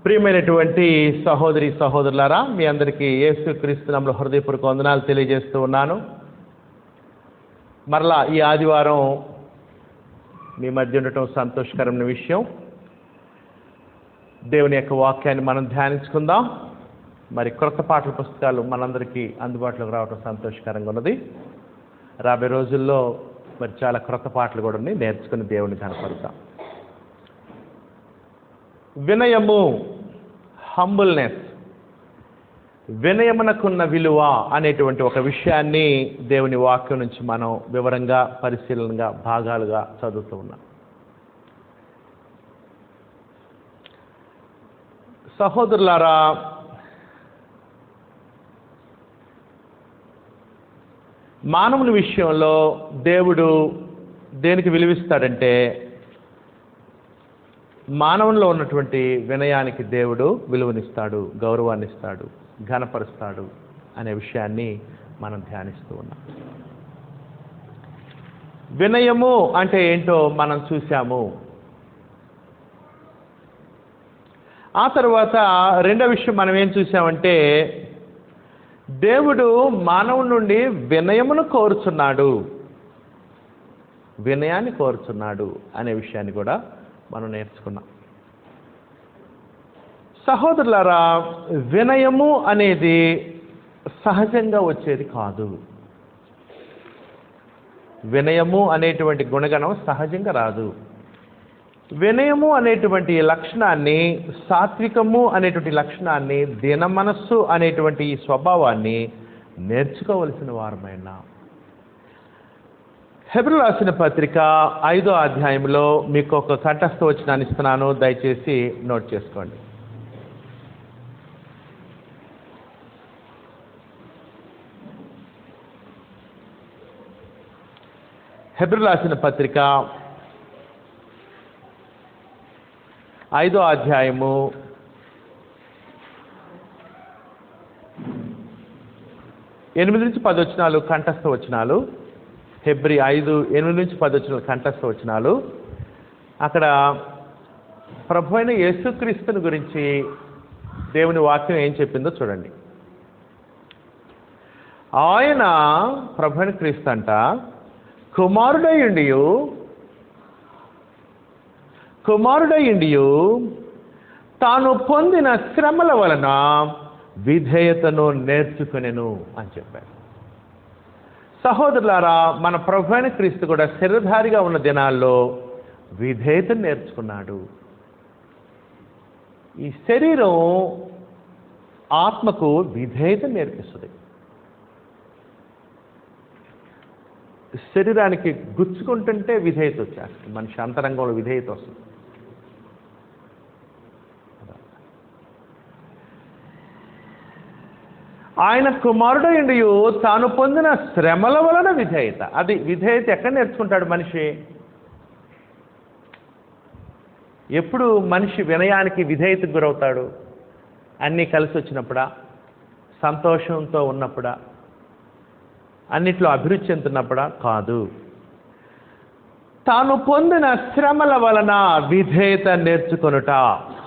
ప్రియమైనటువంటి సహోదరి సహోదరులారా, మీ అందరికీ యేసుక్రీస్తు నామములో హృదయపూర్వక వందనాలు తెలియజేస్తూ ఉన్నాను. మరలా ఈ ఆదివారం మీ మధ్య ఉండటం సంతోషకరమైన విషయం. దేవుని యొక్క వాక్యాన్ని మనం ధ్యానించుకుందాం. మరి క్రొత్త పాటల పుస్తకాలు మనందరికీ అందుబాటులోకి రావడం సంతోషకరంగా ఉన్నది. రాబోయే రోజుల్లో మరి చాలా క్రొత్త పాటలు కూడా ఉన్నాయి, నేర్చుకుని దేవుని కనపడతాం. వినయము, హంబుల్నెస్, వినయమునకున్న విలువ అనేటువంటి ఒక విషయాన్ని దేవుని వాక్యం నుంచి మనం వివరంగా పరిశీలనగా భాగాలుగా చదువుతూ ఉన్నాం. సహోదరులారా, మానవుని విషయంలో దేవుడు దేనికి విలువిస్తాడంటే, మానవునిలో ఉన్నటువంటి వినయానికి దేవుడు విలువనిస్తాడు, గౌరవాన్ని ఇస్తాడు, ఘనపరుస్తాడు అనే విషయాన్ని మనం ధ్యానిస్తూ ఉన్నాం. వినయము అంటే ఏంటో మనం చూసాము. ఆ తర్వాత రెండో విషయం మనం ఏం చూసామంటే, దేవుడు మానవుడి నుండి వినయమును కోరుచున్నాడు, వినయాన్ని కోరుచున్నాడు అనే విషయాన్ని కూడా మనం నేర్చుకున్నాం. సహోదరులారా, వినయము అనేది సహజంగా వచ్చేది కాదు. వినయము అనేటువంటి గుణగణం సహజంగా రాదు. వినయము అనేటువంటి లక్షణాన్ని, సాత్వికము అనేటువంటి లక్షణాన్ని, దీనమనస్సు అనేటువంటి ఈ స్వభావాన్ని నేర్చుకోవలసిన వారమైన హెబ్రీ రాసిన పత్రిక 5వ అధ్యాయంలో మీకు ఒక కంఠస్థ వచనాన్ని ఇస్తున్నాను, దయచేసి నోట్ చేసుకోండి. హెబ్రీ రాసిన పత్రిక 5వ అధ్యాయము 8 నుంచి 10 వచనాలు కంఠస్థ వచనాలు. హెబ్రీ 5:8 నుంచి 10 వచనాలు కంఠస్థ వచనాలు. అక్కడ ప్రభు అయిన యేసుక్రీస్తుని గురించి దేవుని వాక్యం ఏం చెప్పిందో చూడండి. ఆయన ప్రభు అయిన క్రీస్తు అంట కుమారుడయుండియు తాను పొందిన శ్రమల వలన విధేయతను నేర్చుకునెను అని చెప్పారు. సహోదరులారా, మన ప్రభు అయిన క్రీస్తు కూడా శరీరధారిగా ఉన్న దినాల్లో విధేయతను నేర్చుకున్నాడు. ఈ శరీరం ఆత్మకు విధేయత నేర్పిస్తుంది. శరీరానికి గుచ్చుకుంటుంటే విధేయత వచ్చేస్తుంది, మనిషి అంతరంగంలో విధేయత వస్తుంది. ఆయన కుమారుడయుండియు తాను పొందిన శ్రమల వలన విధేయత. అది విధేయత ఎక్కడ నేర్చుకుంటాడు మనిషి? ఎప్పుడు మనిషి వినయానికి విధేయతకు గురవుతాడు? అన్నీ కలిసి వచ్చినప్పుడా, సంతోషంతో ఉన్నప్పుడా, అన్నిట్లో అభిరుచి చెందుతున్నప్పుడా? కాదు. తాను పొందిన శ్రమల వలన విధేయత నేర్చుకొనుట.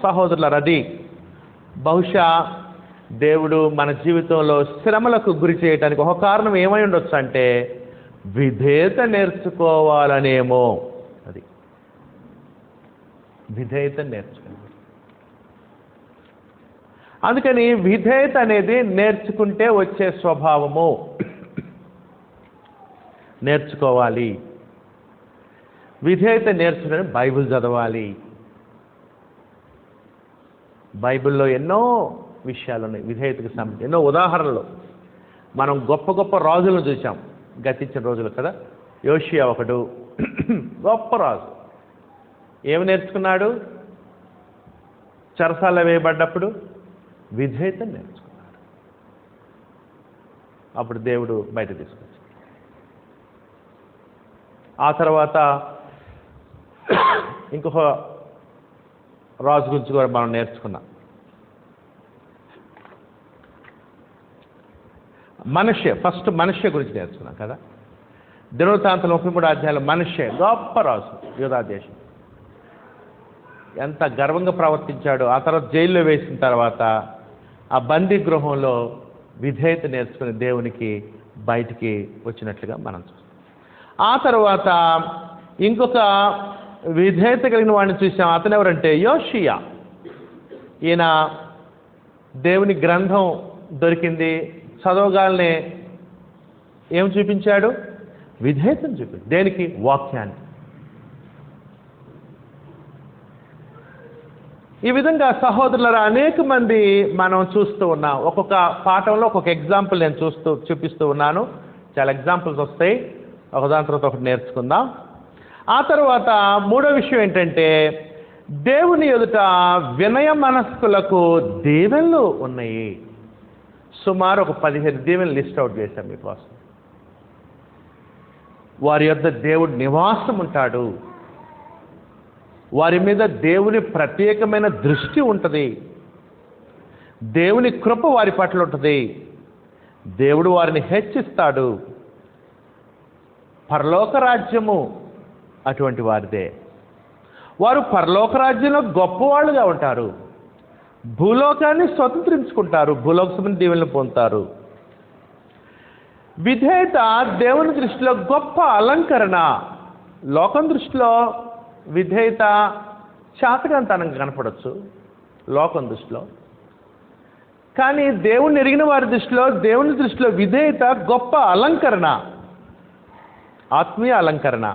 సహోదరులారా, అది బహుశా దేవుడు మన జీవితంలో శ్రమలకు గురి చేయడానికి ఒక కారణం ఏమై ఉండొచ్చు అంటే, విధేయత నేర్చుకోవాలనేమో. అది విధేయత నేర్చుకోవాలి. అందుకని విధేయత అనేది నేర్చుకుంటే వచ్చే స్వభావము. నేర్చుకోవాలి. విధేయత నేర్చుకుని బైబిల్ చదవాలి. బైబిల్లో ఎన్నో విషయాలు ఉన్నాయి విధేయతకు సంబంధించి, ఎన్నో ఉదాహరణలు. మనం గొప్ప గొప్ప రాజులను చూసాం గతించిన రోజులు కదా. యోషియా ఒకడు గొప్ప రాజు. ఏమి నేర్చుకున్నాడు? చెరసాల వేయబడ్డప్పుడు విధేయత నేర్చుకున్నాడు. అప్పుడు దేవుడు బయట తీసుకొచ్చాడు. ఆ తర్వాత ఇంకొక రాజు గురించి కూడా మనం నేర్చుకున్నాం. ఫస్ట్ మనుష్య గురించి నేర్చుకున్నాం కదా. దినవృత్తాంతం 33వ అధ్యాయంలో మనుష్య గొప్ప రాజు, యూదా దేశం. ఎంత గర్వంగా ప్రవర్తించాడో, ఆ తర్వాత జైల్లో వేసిన తర్వాత ఆ బందీ గృహంలో విధేయత నేర్చుకుని దేవునికి బయటికి వచ్చినట్లుగా మనం చూస్తాం. ఆ తర్వాత ఇంకొక విధేయత కలిగిన వాడిని చూసాం. అతను ఎవరంటే యోషియా. ఈయన దేవుని గ్రంథం దొరికింది, చదవగానే ఏం చూపించాడు? విధేయతను చూపించాడు. దేనికి? వాక్యాన్ని. ఈ విధంగా సహోదరులారా అనేక మంది మనం చూస్తూ ఉన్నాం. ఒక్కొక్క పాఠంలో ఒక్కొక్క ఎగ్జాంపుల్ నేను చూపిస్తూ ఉన్నాను. చాలా ఎగ్జాంపుల్స్ వస్తాయి, ఒకదాని తర్వాత ఒకటి నేర్చుకుందాం. ఆ తర్వాత మూడో విషయం ఏంటంటే దేవుని ఎదుట వినయ మనస్కులకు దీవెనలు ఉన్నాయి. సుమారు ఒక 15 దీవెనలు లిస్ట్ అవుట్ చేశాం మీకోసం. వారి యొద్ద దేవుడు నివాసం ఉంటాడు, వారి మీద దేవుని ప్రత్యేకమైన దృష్టి ఉంటుంది, దేవుని కృప వారి పట్ల ఉంటుంది, దేవుడు వారిని హెచ్చిస్తాడు, పరలోక రాజ్యము అటువంటి వారిదే, వారు పరలోక రాజ్యంలో గొప్పవాళ్ళుగా ఉంటారు, భూలోకాన్ని స్వతంత్రించుకుంటారు, భూలోక సంబంధించిన దీవెనలు పొందుతారు. విధేయత దేవుని దృష్టిలో గొప్ప అలంకరణ. లోకం దృష్టిలో విధేయత చాతకంతనంగా కనపడవచ్చు లోకం దృష్టిలో, కానీ దేవుణ్ణి ఎరిగిన వారి దృష్టిలో, దేవుని దృష్టిలో విధేయత గొప్ప అలంకరణ, ఆత్మీయ అలంకరణ.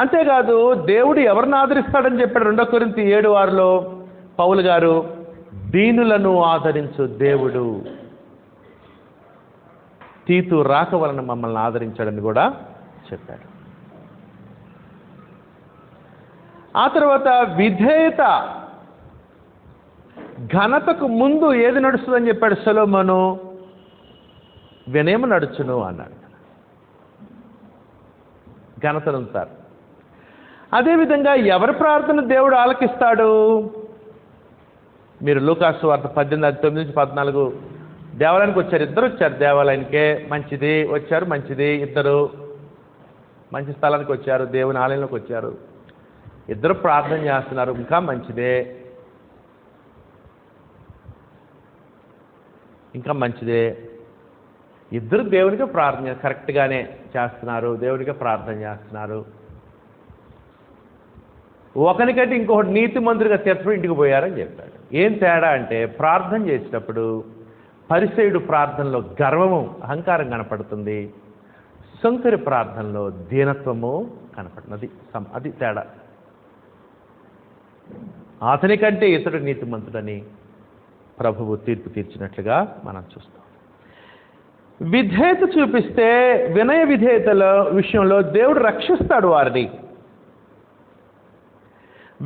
అంతేకాదు దేవుడు ఎవరిని ఆదరిస్తాడని చెప్పాడు 2 కొరింథీ 7:6 పౌలు గారు, దీనులను ఆదరించు దేవుడు. తీతు రాక వలన మమ్మల్ని ఆదరించాడని కూడా చెప్పాడు. ఆ తర్వాత విధేయత ఘనతకు ముందు ఏది నడుస్తుందని చెప్పాడు సొలొమోను? వినయము నడుచును అన్నాడు. ఘనతనుంటారు. అదేవిధంగా ఎవరి ప్రార్థన దేవుడు ఆలకిస్తాడు? మీరు లూకాసు వార్త 18:9-14 దేవాలయానికి వచ్చారు, ఇద్దరు వచ్చారు దేవాలయానికే, మంచిది వచ్చారు, మంచిది, ఇద్దరు మంచి స్థలానికి వచ్చారు, దేవుని ఆలయంలోకి వచ్చారు, ఇద్దరు ప్రార్థన చేస్తున్నారు, ఇంకా మంచిదే, ఇంకా మంచిదే, ఇద్దరు దేవునికి ప్రార్థన కరెక్ట్గానే చేస్తున్నారు, దేవునికి ప్రార్థన చేస్తున్నారు. ఒకరికంటే ఇంకొకటి నీతిమంతుడిగా తీర్చడం ఇంటికి పోయారని చెప్పాడు. ఏం తేడా అంటే ప్రార్థన చేసేటప్పుడు పరిసయుడు ప్రార్థనలో గర్వము, అహంకారం కనపడుతుంది, శంకరి ప్రార్థనలో దీనత్వము కనపడుతుంది. అది తేడా. అతనికంటే ఇతడు నీతిమంతుడని ప్రభువు తీర్పు తీర్చినట్లుగా మనం చూస్తాం. విధేయత చూపిస్తే వినయ విధేయతల విషయంలో దేవుడు రక్షిస్తాడు వారిని.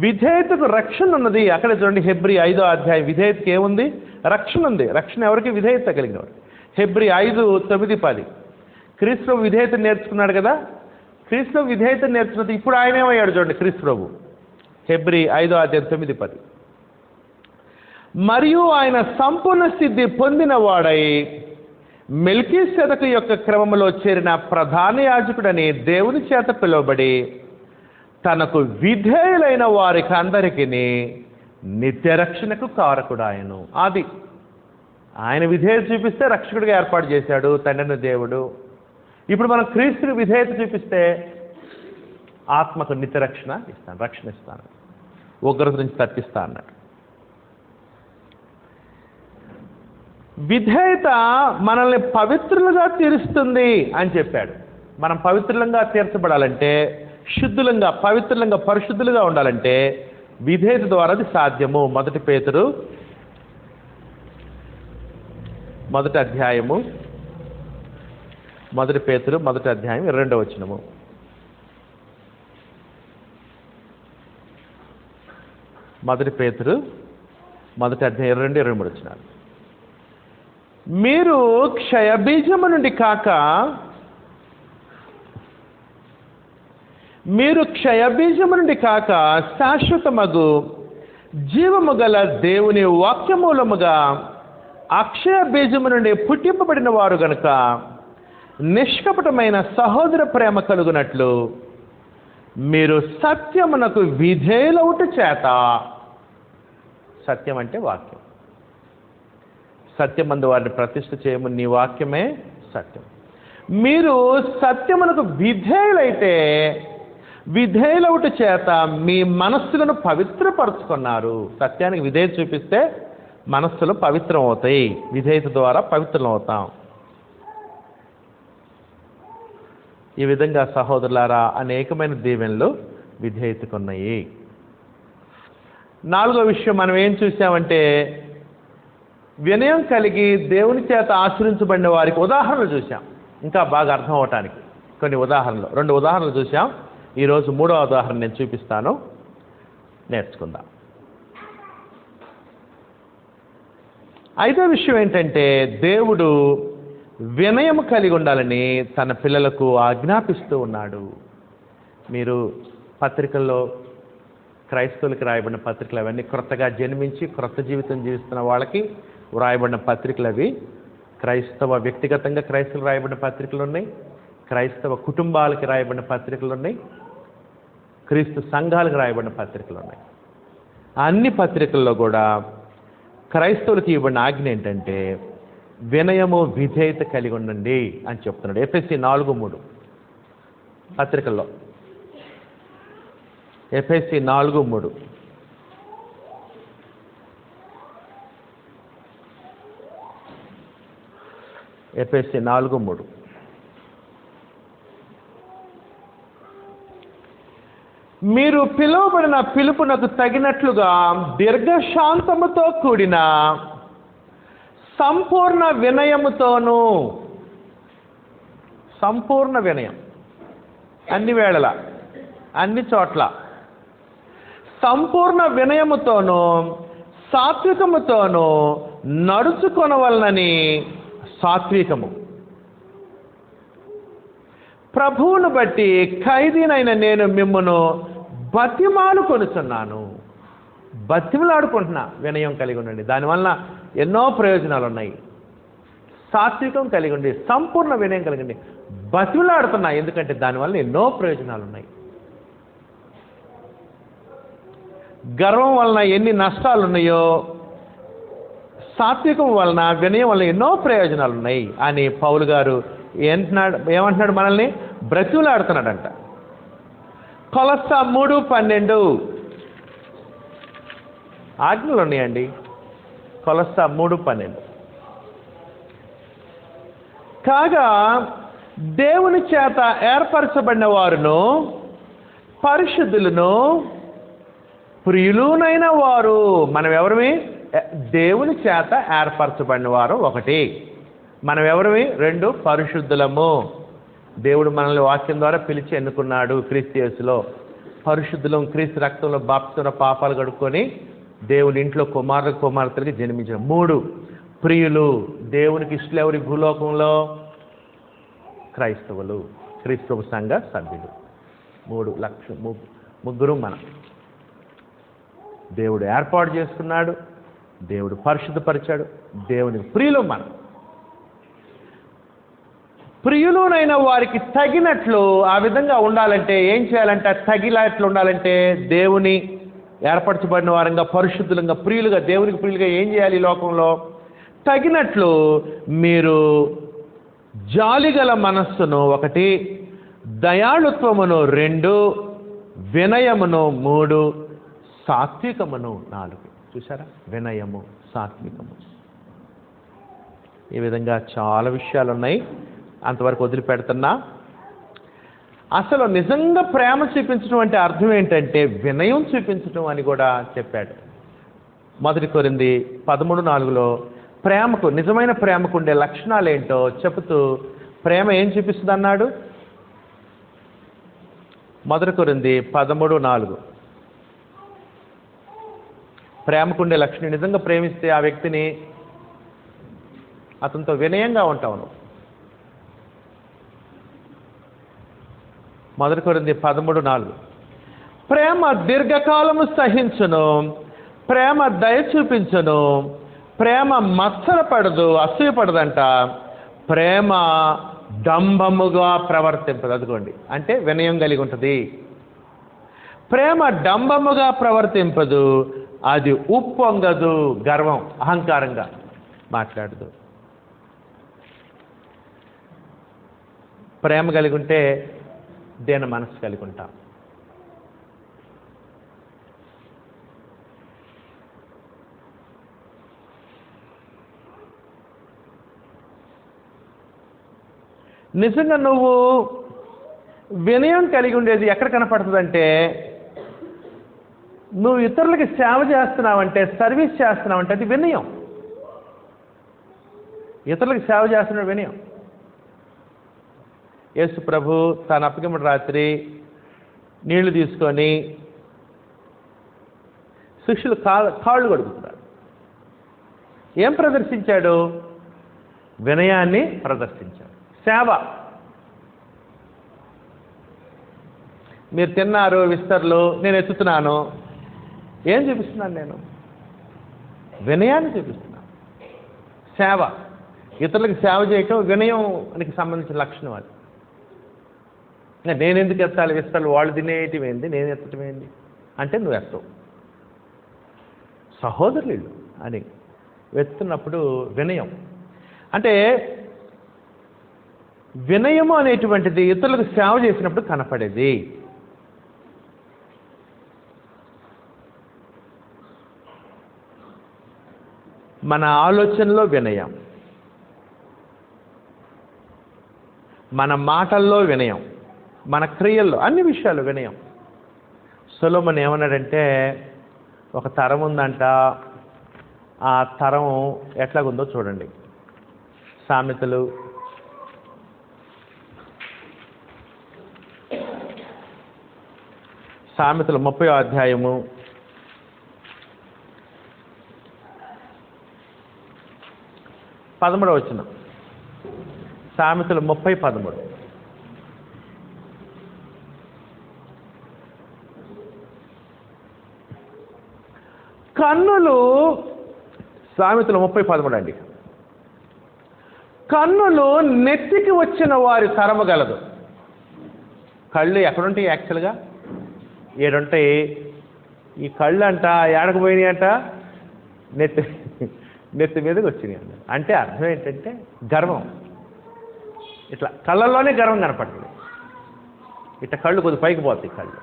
విధేయతకు రక్షణ ఉన్నది. అక్కడ చూడండి, హెబ్రీ 5వ అధ్యాయం. విధేయతకి ఏముంది? రక్షణ ఉంది. రక్షణ ఎవరికి? విధేయత కలిగిన వాడు. హెబ్రీ 5:9-10 క్రీస్తు విధేయత నేర్చుకున్నాడు కదా. క్రీస్తు విధేయత నేర్చుకున్నది ఇప్పుడు ఆయన ఏమయ్యాడు చూడండి. క్రీస్తు ప్రభు హెబ్రీ 5వ అధ్యాయం 9-10 మరియు ఆయన సంపూర్ణ సిద్ధి పొందిన వాడై మెల్కీసెదకు యొక్క క్రమంలో చేరిన ప్రధాన యాజకుడని దేవుని చేత పిలువబడి తనకు విధేయులైన వారికి అందరికీ నిత్యరక్షణకు కారకుడాయను. అది ఆయన విధేయత చూపిస్తే రక్షకుడిగా ఏర్పాటు చేశాడు తండ్రిని దేవుడు. ఇప్పుడు మనం క్రీస్తుకి విధేయత చూపిస్తే ఆత్మకు నిత్యరక్షణ ఇస్తాను, రక్షణ ఇస్తాను, ఉగ్రత నుంచి తప్పిస్తా అన్నాడు. విధేయత మనల్ని పవిత్రులుగా తీరుస్తుంది అని చెప్పాడు. మనం పవిత్రులంగా తీర్చబడాలంటే, శుద్ధులంగా, పవిత్రులంగా, పరిశుద్ధులుగా ఉండాలంటే విధేయత ద్వారా అది సాధ్యము. 1 పేతురు 1వ అధ్యాయము 1 పేతురు 1వ అధ్యాయం 22వ వచనము. మొదటి పేతురు 1వ అధ్యాయం 22-23 వచనాలు. మీరు క్షయబీజము నుండి కాక శాశ్వతమగు జీవము గల దేవుని వాక్యమూలముగా అక్షయ బీజము నుండి పుట్టింపబడిన వారు గనుక నిష్కపటమైన సహోదర ప్రేమ కలుగునట్లు మీరు సత్యమునకు విధేయులవుట చేత, సత్యం అంటే వాక్యం, సత్యమందు వారిని ప్రతిష్ఠ చేయము, నీ వాక్యమే సత్యం. మీరు సత్యమునకు విధేయులైతే, విధేయులవుట చేత మీ మనస్సులను పవిత్రపరుచుకున్నారు. సత్యానికి విధేయత చూపిస్తే మనస్సులు పవిత్రం అవుతాయి, విధేయత ద్వారా పవిత్రం అవుతాం. ఈ విధంగా సహోదరులారా అనేకమైన దీవెనలు విధేయతకున్నాయి. 4వ విషయం మనం ఏం చూసామంటే, వినయం కలిగి దేవుని చేత ఆశ్రయించబడిన వారికి ఉదాహరణలు చూసాం. ఇంకా బాగా అర్థం అవటానికి కొన్ని ఉదాహరణలు, 2 ఉదాహరణలు చూసాం. ఈరోజు 3వ ఉదాహరణ నేను చూపిస్తాను, నేర్చుకుందాం. 5వ విషయం ఏంటంటే, దేవుడు వినయం కలిగి ఉండాలని తన పిల్లలకు ఆజ్ఞాపిస్తూ ఉన్నాడు. మీరు పత్రికల్లో, క్రైస్తవులకు రాయబడిన పత్రికలు అవన్నీ క్రొత్తగా జన్మించి క్రొత్త జీవితం జీవిస్తున్న వాళ్ళకి వ్రాయబడిన పత్రికలు అవి. క్రైస్తవ వ్యక్తిగతంగా క్రైస్తవులు రాయబడిన పత్రికలు ఉన్నాయి, క్రైస్తవ కుటుంబాలకి రాయబడిన పత్రికలు ఉన్నాయి, క్రీస్తు సంఘాలకు రాయబడిన పత్రికలు ఉన్నాయి. అన్ని పత్రికల్లో కూడా క్రైస్తవులకి ఇవ్వబడిన ఆజ్ఞ ఏంటంటే, వినయము విధేయత కలిగి ఉండండి అని చెప్తున్నాడు. ఎఫెసీ 4:3 పత్రికల్లో, ఎఫెసీ 4:3. ఎఫెసీ 4:3. మీరు పిలువబడిన పిలుపునకు తగినట్లుగా దీర్ఘశాంతముతో కూడిన సంపూర్ణ వినయముతోనూ, సంపూర్ణ వినయం అన్ని వేళల అన్ని చోట్ల, సంపూర్ణ వినయముతోనూ సాత్వికముతోనూ నడుచుకొనవలనని, సాత్వికము ప్రభువును బట్టి ఖైదీనైన నేను మిమ్మును బతిమాలుకొనుచున్నాను. బతిమలాడుకుంటున్నా, వినయం కలిగి ఉండండి. దానివల్ల ఎన్నో ప్రయోజనాలు ఉన్నాయి. సాత్వికం కలిగి ఉండి, సంపూర్ణ వినయం కలిగండి. బతిమలాడుతున్నా, ఎందుకంటే దానివల్ల ఎన్నో ప్రయోజనాలు ఉన్నాయి. గర్వం వలన ఎన్ని నష్టాలు ఉన్నాయో, సాత్వికం వలన, వినయం వలన ఎన్నో ప్రయోజనాలు ఉన్నాయి అని పౌలు గారు ఏమంటున్నాడు? మనల్ని బ్రతిమలాడుతున్నాడంట. కొలస్సా 3:12 ఆజ్ఞలు ఉన్నాయండి. కొలస్సా 3:12. కాగా దేవుని చేత ఏర్పరచబడిన వారును, పరిశుద్ధులను, ప్రియులునైన వారు. మనం ఎవరిమి? దేవుని చేత ఏర్పరచబడిన వారు 1, మనం ఎవరిమి? 2, పరిశుద్ధులము. దేవుడు మనల్ని వాక్యం ద్వారా పిలిచి ఎన్నుకున్నాడు. క్రీస్తు యేసులో పరిశుద్ధులం, క్రీస్తు రక్తంలో బాప్తిస్మం పాపాలు కడుక్కొని దేవుని ఇంట్లో కుమారులకు కుమార్తెలకి జన్మించిన. 3, ప్రియులు. దేవునికి ఇష్టలు ఎవరి భూలోకంలో? క్రైస్తవులు, క్రీస్తు సంఘ సభ్యులు. 3 లక్షలు, ముగ్గురు మనం. దేవుడు ఏర్పాటు చేసుకున్నాడు, దేవుడు పరిశుద్ధపరిచాడు, దేవునికి ప్రియులు మనం. ప్రియులునైన వారికి తగినట్లు ఆ విధంగా ఉండాలంటే ఏం చేయాలంటే, తగినట్లు ఉండాలంటే దేవుని ఏర్పరచబడిన వారంగా, పరిశుద్ధులంగా, ప్రియులుగా, దేవునికి ప్రియులుగా ఏం చేయాలి? ఈ లోకంలో తగినట్లు మీరు జాలిగల మనస్సును 1, దయాళుత్వమును 2, వినయమును 3, సాత్వికమును 4. చూసారా? వినయము, సాత్వికము. ఈ విధంగా చాలా విషయాలు ఉన్నాయి. అంతవరకు వదిలిపెడుతున్నా. అసలు నిజంగా ప్రేమ చూపించడం అంటే అర్థం ఏంటంటే వినయం చూపించడం అని కూడా చెప్పాడు. 1 కొరింథీ 13:4లో ప్రేమకు, నిజమైన ప్రేమకు ఉండే లక్షణాలు ఏంటో చెబుతూ ప్రేమ ఏం చూపిస్తుంది అన్నాడు. 1 కొరింథీ 13:4 ప్రేమకుండే లక్షణం. నిజంగా ప్రేమిస్తే ఆ వ్యక్తిని, అతనితో వినయంగా ఉంటావు. 1 కొరింథీ 13:4 ప్రేమ దీర్ఘకాలము సహించును, ప్రేమ దయ చూపించును, ప్రేమ మత్సరపడదు, అసూయపడదంట, ప్రేమ డంబముగా ప్రవర్తింపదు. అదిగోండి, అంటే వినయం కలిగి ఉంటుంది. ప్రేమ డంబముగా ప్రవర్తింపదు, అది ఉప్పొంగదు, గర్వం అహంకారంగా మాట్లాడదు. ప్రేమ కలిగి ఉంటే దీన మనసు కలిగి ఉంటాం. నిజంగా నువ్వు వినయం కలిగి ఉండేది ఎక్కడ కనపడుతుందంటే, నువ్వు ఇతరులకి సేవ చేస్తున్నావంటే, సర్వీస్ చేస్తున్నావంటే అది వినయం. ఇతరులకు సేవ చేస్తున్న వినయం. యేసు ప్రభు తన అప్పగింపుడు రాత్రి నీళ్లు తీసుకొని శిష్యులు కాళ్ళు కడుగుతున్నారు. ఏం ప్రదర్శించాడు? వినయాన్ని ప్రదర్శించాడు. సేవ. మీరు తిన్నారు విస్తర్లు, నేను ఎత్తుతున్నాను. ఏం చూపిస్తున్నాను? నేను వినయాన్ని చూపిస్తున్నాను. సేవ. ఇతరులకు సేవ చేయటం వినయానికి సంబంధించిన లక్షణం. అది నేను ఎందుకు ఎత్తాలి విస్తర్లు, వాళ్ళు తినేయటం ఏంది, నేను ఎత్తటం ఏంది అంటే నువ్వు ఎత్తవు. సహోదరులు అని ఎత్తున్నప్పుడు వినయం. అంటే వినయము అనేటువంటిది ఇతరులకు సేవ చేసినప్పుడు కనపడేది. మన ఆలోచనలో వినయం, మన మాటల్లో వినయం, మన క్రియల్లో, అన్ని విషయాలు వినయం. సొలొమోను ఏమన్నాడంటే, ఒక తరం ఉందంట, ఆ తరం ఎట్లాగుందో చూడండి. సామెతలు 30వ అధ్యాయము 13వ వచనం. సామెతలు 30:13. కన్నులు, సామెతలు 30:13 అండి. కన్నులు నెత్తికి వచ్చిన వారి తరమగలదు. కళ్ళు ఎక్కడుంటాయి? యాక్చువల్గా ఏడుంటాయి. ఈ కళ్ళు అంట ఏడకపోయినాయి అంట, నెత్తి మీదకి వచ్చినాయి అంట. అంటే అర్థం ఏంటంటే గర్వం. ఇట్లా కళ్ళల్లోనే గర్వం కనపడుతుంది. ఇట్లా కళ్ళు కొద్ది పైకి పోతాయి కళ్ళు.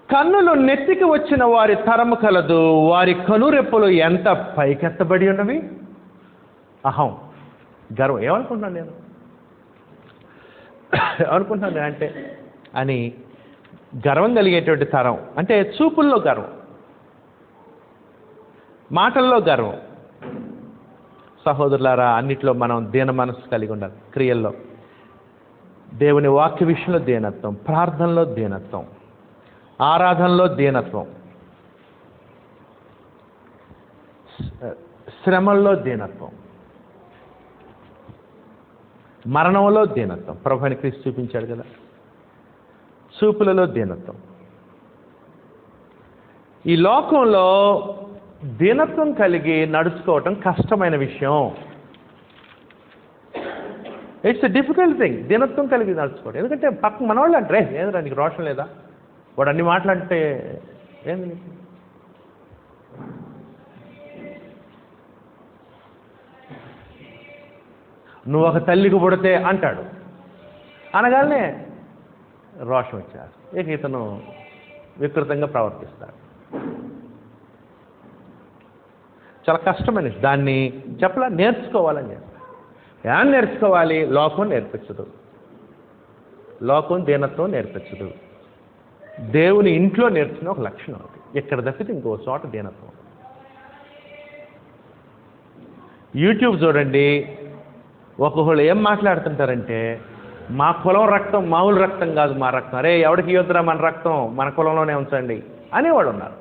కన్నులు నెత్తికి వచ్చిన వారి తరము కలదు, వారి కనురెప్పలు ఎంత పైకెత్తబడి ఉన్నవి. అహం, గర్వం. ఏమనుకుంటున్నాను నేను? ఏమనుకుంటున్నాను అంటే అని గర్వం కలిగేటువంటి తరం. అంటే చూపుల్లో గర్వం, మాటల్లో గర్వం. సహోదరులారా, అన్నిట్లో మనం దీన మనసు కలిగి ఉండాలి. క్రియల్లో దేవుని వాక్య విషయంలో దీనత్వం, ప్రార్థనలో దీనత్వం, ఆరాధనలో దీనత్వం, శ్రమల్లో దీనత్వం, మరణంలో దీనత్వం. ప్రభువైన క్రీస్తు చూపించాడు కదా. చూపులలో దీనత్వం. ఈ లోకంలో దీనత్వం కలిగి నడుచుకోవటం కష్టమైన విషయం. ఇట్స్ ఎ డిఫికల్ట్ థింగ్ దీనత్వం కలిగి నడుచుకోవడం. ఎందుకంటే పక్క మనవాళ్ళు అంటే, ఏంద్రా నీకు రోషం లేదా, వాడు అన్ని మాటలంటే ఏంది నీకు? నువ్వు ఒక తల్లికి పుడితే అంటాడు. అనగానే రోషం వచ్చారు. ఇక ఇతను వికృతంగా ప్రవర్తిస్తాడు. చాలా కష్టమైన దాన్ని చెప్పలా, నేర్చుకోవాలని చెప్పి. ఏం నేర్చుకోవాలి? లోకం నేర్పించదు, లోకం దీనత్వం నేర్పించదు. దేవుని ఇంట్లో నేర్చుకునే ఒక లక్షణం అది. ఎక్కడ తప్పితే ఇంకో చోట దీనత్వం. యూట్యూబ్ చూడండి, ఒక్కొక్కళ్ళు ఏం మాట్లాడుతుంటారంటే, మా కులం రక్తం మామూలు రక్తం కాదు, మా రక్తం, అరే ఎవరికి ఇవ్వద్దురా మన రక్తం, మన కులంలోనే ఉంచండి అనేవాడు ఉన్నారు.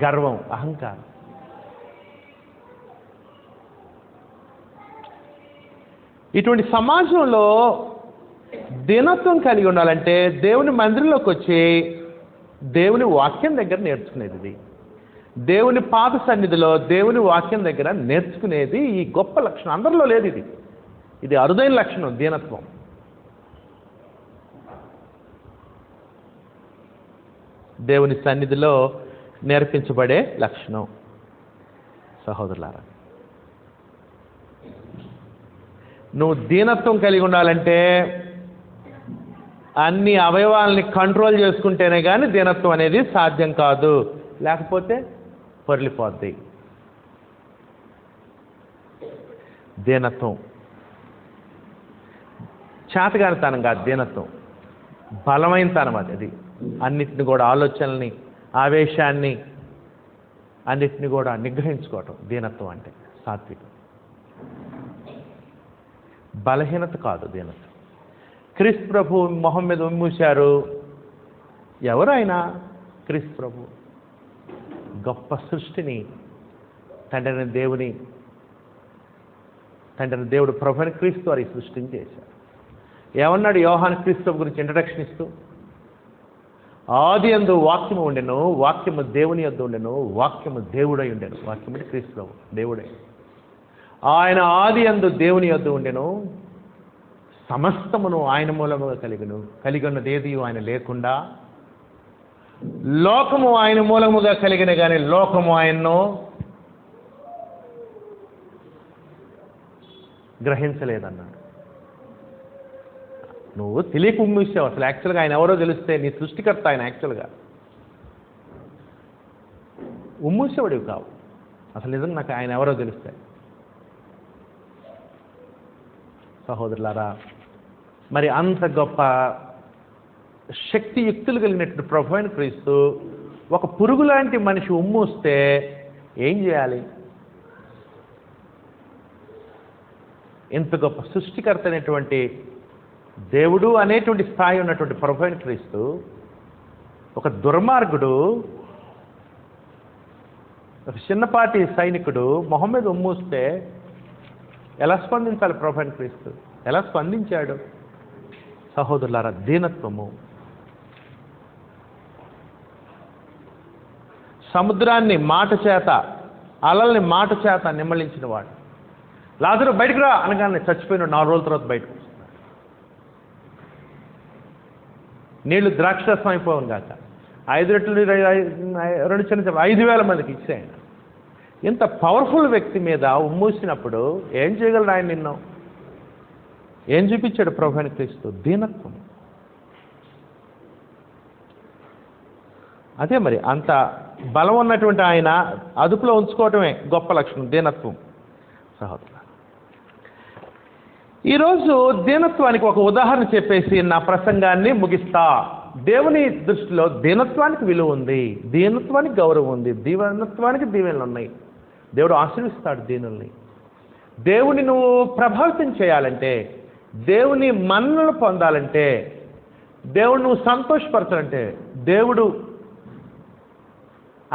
గర్వం, అహంకారం. ఇటువంటి సమాజంలో దీనత్వం కలిగి ఉండాలంటే దేవుని మందిరంలోకి వచ్చి దేవుని వాక్యం దగ్గర నేర్చుకునేది. ఇది దేవుని పాద సన్నిధిలో దేవుని వాక్యం దగ్గర నేర్చుకునేది ఈ గొప్ప లక్షణం. అందరిలో లేదు ఇది. ఇది అరుదైన లక్షణం, దీనత్వం. దేవుని సన్నిధిలో నేర్పించబడే లక్షణం. సహోదరులారా, నువ్వు దీనత్వం కలిగి ఉండాలంటే అన్ని అవయవాల్ని కంట్రోల్ చేసుకుంటేనే కానీ దీనత్వం అనేది సాధ్యం కాదు. లేకపోతే పొర్లిపోద్ది. దీనత్వం చేతగానితనం కాదు, దీనత్వం బలమైన తనం. అది అన్నిటిని కూడా, ఆలోచనల్ని, ఆవేశాన్ని అన్నిటిని కూడా నిగ్రహించుకోవటం దీనత్వం అంటే. సాత్వికం బలహీనత కాదు దీనత్వం. క్రీస్తు ప్రభు మొహం మీద ఉమ్మూశారు. ఎవరు ఆయన? క్రీస్తు ప్రభు గొప్ప సృష్టిని తండ్రిని దేవుడు ప్రభుని క్రీస్తు వారి సృష్టిని చేశారు. ఏమన్నాడు యోహాను క్రీస్తు గురించి ఇంట్రడక్షన్ ఇస్తూ? ఆది యందు వాక్యము ఉండెను, వాక్యము దేవుని యొద్ద ఉండెను, వాక్యము దేవుడై ఉండెను. వాక్యం అంటే క్రీస్తు ప్రభు దేవుడై. ఆయన ఆది యందు దేవుని యొద్ద ఉండెను, సమస్తమును ఆయన మూలముగా కలిగి ఉన్నది ఏది ఆయన లేకుండా, లోకము ఆయన మూలముగా కలిగిన కానీ లోకము ఆయన్ను గ్రహించలేదన్నాడు. నువ్వు తెలియక ఉమ్మూసావు. అసలు యాక్చువల్గా ఆయన ఎవరో తెలిస్తే, నీ సృష్టికర్త ఆయన యాక్చువల్గా ఉమ్మూసేవాడివి కావు. అసలు నిజంగా నాకు ఆయన ఎవరో తెలిస్తే. సహోదరులారా, మరి అంత గొప్ప శక్తియుక్తులు కలిగినటువంటి ప్రభు అయిన క్రీస్తు ఒక పురుగు లాంటి మనిషి ఉమ్మూస్తే ఏం చేయాలి? ఇంత గొప్ప సృష్టికర్త అయినటువంటి దేవుడు అనేటువంటి స్థాయి ఉన్నటువంటి ప్రభు అయిన క్రీస్తు ఒక దుర్మార్గుడు, ఒక చిన్నపాటి సైనికుడు మొహం మీద ఉమ్మూస్తే ఎలా స్పందించాలి? ప్రభు అయిన క్రీస్తు ఎలా స్పందించాడు? సహోదరులారా, దీనత్వము. సముద్రాన్ని మాట చేత, అలల్ని మాట చేత నిమ్మలించిన వాడు. లాజరు బయటకు రా అనగానే చచ్చిపోయిన 4 రోజుల తర్వాత బయటకు వస్తున్నాడు. నీళ్లు ద్రాక్షరసం అయిపోవను కాక 5 రెట్లు 2 చిన్న 5,000 మందికి ఇచ్చాయన. ఇంత పవర్ఫుల్ వ్యక్తి మీద ఉమ్మూసినప్పుడు ఏం చేయగలడు ఆయన? నిన్ను ఏం చూపించాడు ప్రభు అయిన క్రీస్తు? దీనత్వం. అదే మరి అంత బలం ఉన్నటువంటి ఆయన అదుపులో ఉంచుకోవటమే గొప్ప లక్షణం, దీనత్వం. సహోదరు, ఈరోజు దీనత్వానికి ఒక ఉదాహరణ చెప్పేసి నా ప్రసంగాన్ని ముగిస్తా. దేవుని దృష్టిలో దీనత్వానికి విలువ ఉంది, దీనత్వానికి గౌరవం ఉంది, దీనత్వానికి దీవెనలు ఉన్నాయి. దేవుడు ఆశీర్విస్తాడు దీనుల్ని. దేవుని నువ్వు ప్రభావితం చేయాలంటే, దేవుని మన్ననలు పొందాలంటే, దేవుడు నువ్వు సంతోషపరచాలంటే, దేవుడు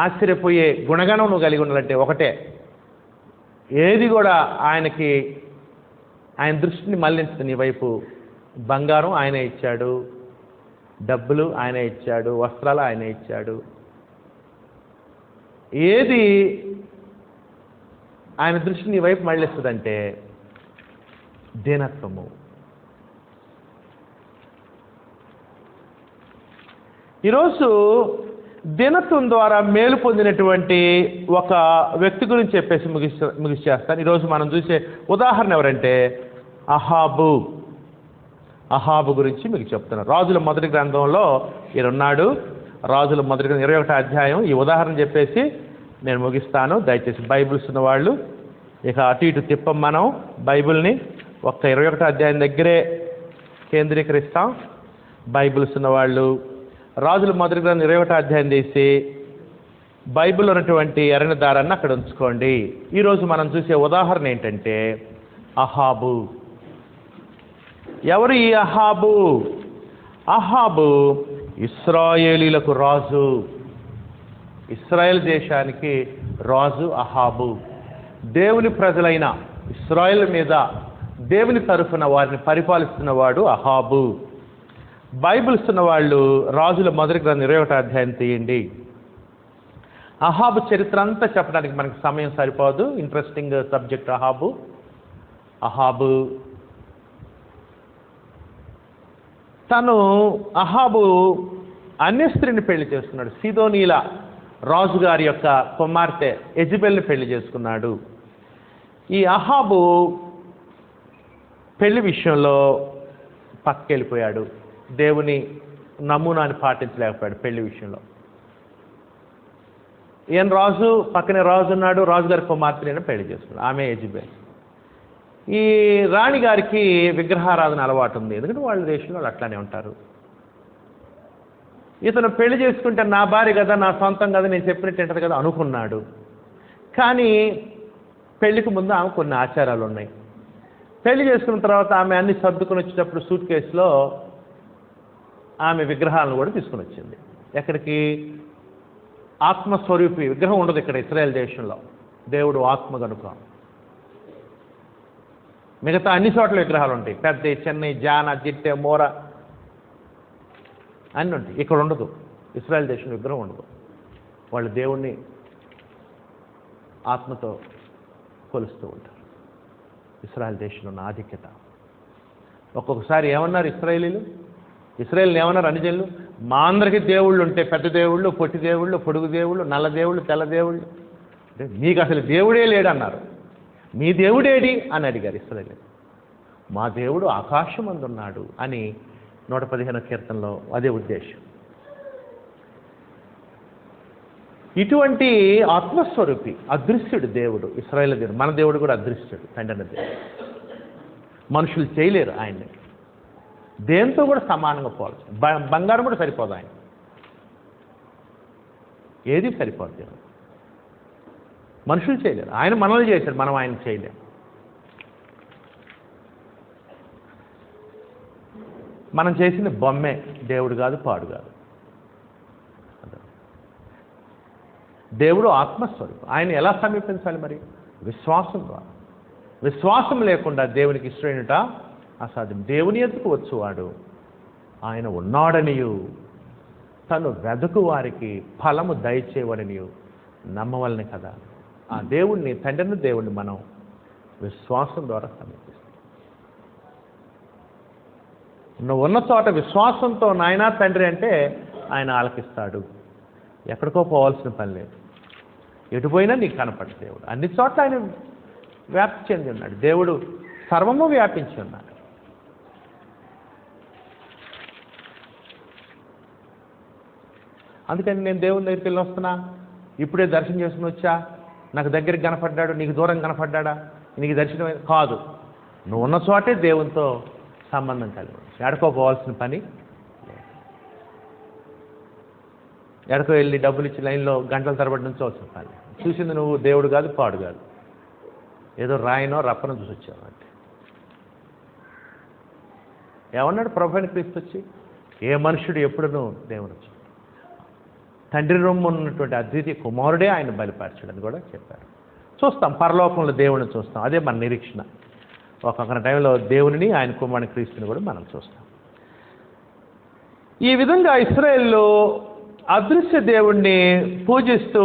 ఆశ్చర్యపోయే గుణగణం నువ్వు కలిగి ఉండాలంటే ఒకటే, ఏది కూడా ఆయన దృష్టిని మళ్లించదు నీ వైపు. బంగారం ఆయనే ఇచ్చాడు, డబ్బులు ఆయనే ఇచ్చాడు, వస్త్రాలు ఆయనే ఇచ్చాడు. ఏది ఆయన దృష్టిని నీ వైపు మళ్ళిస్తుందంటే దీనత్వము. ఈరోజు దీనత్వం ద్వారా మేలు పొందినటువంటి ఒక వ్యక్తి గురించి చెప్పేసి ముగిచేస్తాను. ఈరోజు మనం చూసే ఉదాహరణ ఎవరంటే అహాబు గురించి మీకు చెప్తున్నాను. రాజుల మొదటి గ్రంథంలో ఈయనున్నాడు. రాజుల మొదటి గ్రంథం 21వ అధ్యాయం. ఈ ఉదాహరణ చెప్పేసి నేను ముగిస్తాను. దయచేసి బైబిల్స్ ఉన్నవాళ్ళు ఇక అటు ఇటు తిప్పం. మనం బైబిల్ని ఒక్క 21వ అధ్యాయం దగ్గరే కేంద్రీకరిస్తాం. బైబిల్స్ ఉన్నవాళ్ళు రాజుల మొదటి గ్రంథం 21వ అధ్యాయం తీసి బైబిల్లో ఉన్నటువంటి ఎర్రని దారాన్ని అక్కడ ఉంచుకోండి. ఈరోజు మనం చూసే ఉదాహరణ ఏంటంటే అహాబు. ఎవరు ఈ అహాబు? అహాబు ఇశ్రాయేలీలకు రాజు, ఇశ్రాయేల్ దేశానికి రాజు అహాబు. దేవుని ప్రజలైన ఇశ్రాయేల్ మీద దేవుని తరఫున వారిని పరిపాలిస్తున్నవాడు అహాబు. బైబిల్స్ ఉన్న వాళ్ళు రాజుల మొదటి గ్రంథం 21వ అధ్యాయం తీయండి. అహాబు చరిత్ర అంతా చెప్పడానికి మనకి సమయం సరిపోదు. ఇంట్రెస్టింగ్ సబ్జెక్ట్ అహాబు. అహాబు అన్య స్త్రీని పెళ్లి చేసుకున్నాడు. సీదోనీల రాజుగారి యొక్క కుమార్తె యెజెబెల్ని పెళ్లి చేసుకున్నాడు. ఈ అహాబు పెళ్లి విషయంలో పక్కకెళ్ళిపోయాడు. దేవుని నమూనాని పాటించలేకపోయాడు పెళ్లి విషయంలో. ఈయన రాజు, పక్కనే రాజు ఉన్నాడు, రాజుగారి కుమార్తెని పెళ్లి చేసుకున్నాడు, ఆమె యెజెబెల్. ఈ రాణిగారికి విగ్రహారాధన అలవాటు ఉంది, ఎందుకంటే వాళ్ళ దేశంలో వాళ్ళు అట్లానే ఉంటారు. ఇతను పెళ్లి చేసుకుంటే నా భార్య కదా, నా సొంతం కదా, నేను చెప్పినట్టు ఏంటది కదా అనుకున్నాడు. కానీ పెళ్లికి ముందు ఆమె కొన్ని ఆచారాలు ఉన్నాయి. పెళ్లి చేసుకున్న తర్వాత ఆమె అన్ని సర్దుకొని వచ్చేటప్పుడు సూట్ కేసులో ఆమె విగ్రహాలను కూడా తీసుకుని వచ్చింది. ఎక్కడికి? ఆత్మస్వరూపి విగ్రహం ఉండదు ఇక్కడ ఇశ్రాయేల్ దేశంలో. దేవుడు ఆత్మ కనుక మిగతా అన్ని చోట్ల విగ్రహాలు ఉంటాయి. పెద్ద, చెన్నై, జాన, జిట్టె, మోర అన్నీ ఉంటాయి. ఇక్కడ ఉండదు. ఇశ్రాయేల్ దేశంలో విగ్రహం ఉండదు. వాళ్ళు దేవుణ్ణి ఆత్మతో కొలుస్తూ ఉంటారు. ఇశ్రాయేల్ దేశంలో ఉన్న ఆధిక్యత. ఒక్కొక్కసారి ఏమన్నారు ఇశ్రాయేలీలు ఏమన్నారు అనుజనులు? మా అందరికీ దేవుళ్ళు ఉంటే పెద్ద దేవుళ్ళు, పొట్టి దేవుళ్ళు, పొడుగు దేవుళ్ళు, నల్ల దేవుళ్ళు, తెల్ల దేవుళ్ళు, మీకు అసలు దేవుడే లేడన్నారు. మీ దేవుడేడి అని అడిగారు ఇశ్రాయేలీలు. మా దేవుడు ఆకాశమందున్నాడు అని 115వ కీర్తనలో అదే ఉద్దేశం. ఇటువంటి ఆత్మస్వరూపి అదృశ్యుడు దేవుడు ఇశ్రాయేలు దేవుడు. మన దేవుడు కూడా అదృశ్యుడు, తండ్రి దేవుడు. మనుషులు చేయలేరు ఆయన్ని. దేంతో కూడా సమానంగా పోవచ్చు. బంగారం కూడా సరిపోదు ఆయన, ఏది సరిపోదు. మనుషులు చేయలేరు. ఆయన మనల్ని చేశాడు, మనం ఆయన చేయలేం. మనం చేసిన బొమ్మే, దేవుడు కాదు, పాడు కాదు. దేవుడు ఆత్మస్వరూపం. ఆయన ఎలా సమీపించాలి మరి? విశ్వాసం ద్వారా. విశ్వాసం లేకుండా దేవునికి ఇష్టమైనట అసాధ్యం. దేవుని ఎదుకు వచ్చువాడు ఆయన ఉన్నాడనియు తను వెదకు వారికి ఫలము దయచేవాడనియు నమ్మవలని కదా. ఆ దేవుణ్ణి, తండ్రిని దేవుణ్ణి మనం విశ్వాసం ద్వారా సమీపిస్తాం. నువ్వు ఉన్న చోట విశ్వాసంతో నాయనా తండ్రి అంటే ఆయన ఆలకిస్తాడు. ఎక్కడికో పోవాల్సిన పని లేదు. ఎటుపోయినా నీకు కనపడు దేవుడు. అన్ని చోట్ల ఆయన వ్యాప్తి చెంది ఉన్నాడు. దేవుడు సర్వము వ్యాపించి ఉన్నాడు. అందుకని నేను దేవుని దగ్గరికి వెళ్ళి వస్తున్నా, ఇప్పుడే దర్శనం చేసుకుని వచ్చా, నాకు దగ్గరికి కనపడ్డాడు, నీకు దూరం కనపడ్డా, నీకు దర్శనం కాదు. నువ్వు ఉన్న చోటే దేవునితో సంబంధం కలిగి ఎడకోపోవాల్సిన పని. ఎడకో వెళ్ళి డబ్బులు ఇచ్చి లైన్లో గంటల తరబడి నుంచోవలసిన పని. చూసింది నువ్వు దేవుడు కాదు, పాడు కాదు, ఏదో రాయినో రప్పనో చూసి వచ్చావు అంటే. ఏమన్నాడు ప్రభువైన క్రీస్తు వచ్చి? ఏ మనుషుడు ఎప్పుడునూ దేవుని వచ్చి తండ్రి రొమ్ము ఉన్నటువంటి అద్వితీయ కుమారుడే ఆయన బలిపరచడని కూడా చెప్పారు. చూస్తాం, పరలోకంలో దేవుని చూస్తాం. అదే మన నిరీక్షణ. ఒక్కొక్క టైంలో దేవునిని, ఆయన కుమారుని క్రీస్తుని కూడా మనం చూస్తాం. ఈ విధంగా ఇశ్రాయేల్లో అదృశ్య దేవుణ్ణి పూజిస్తూ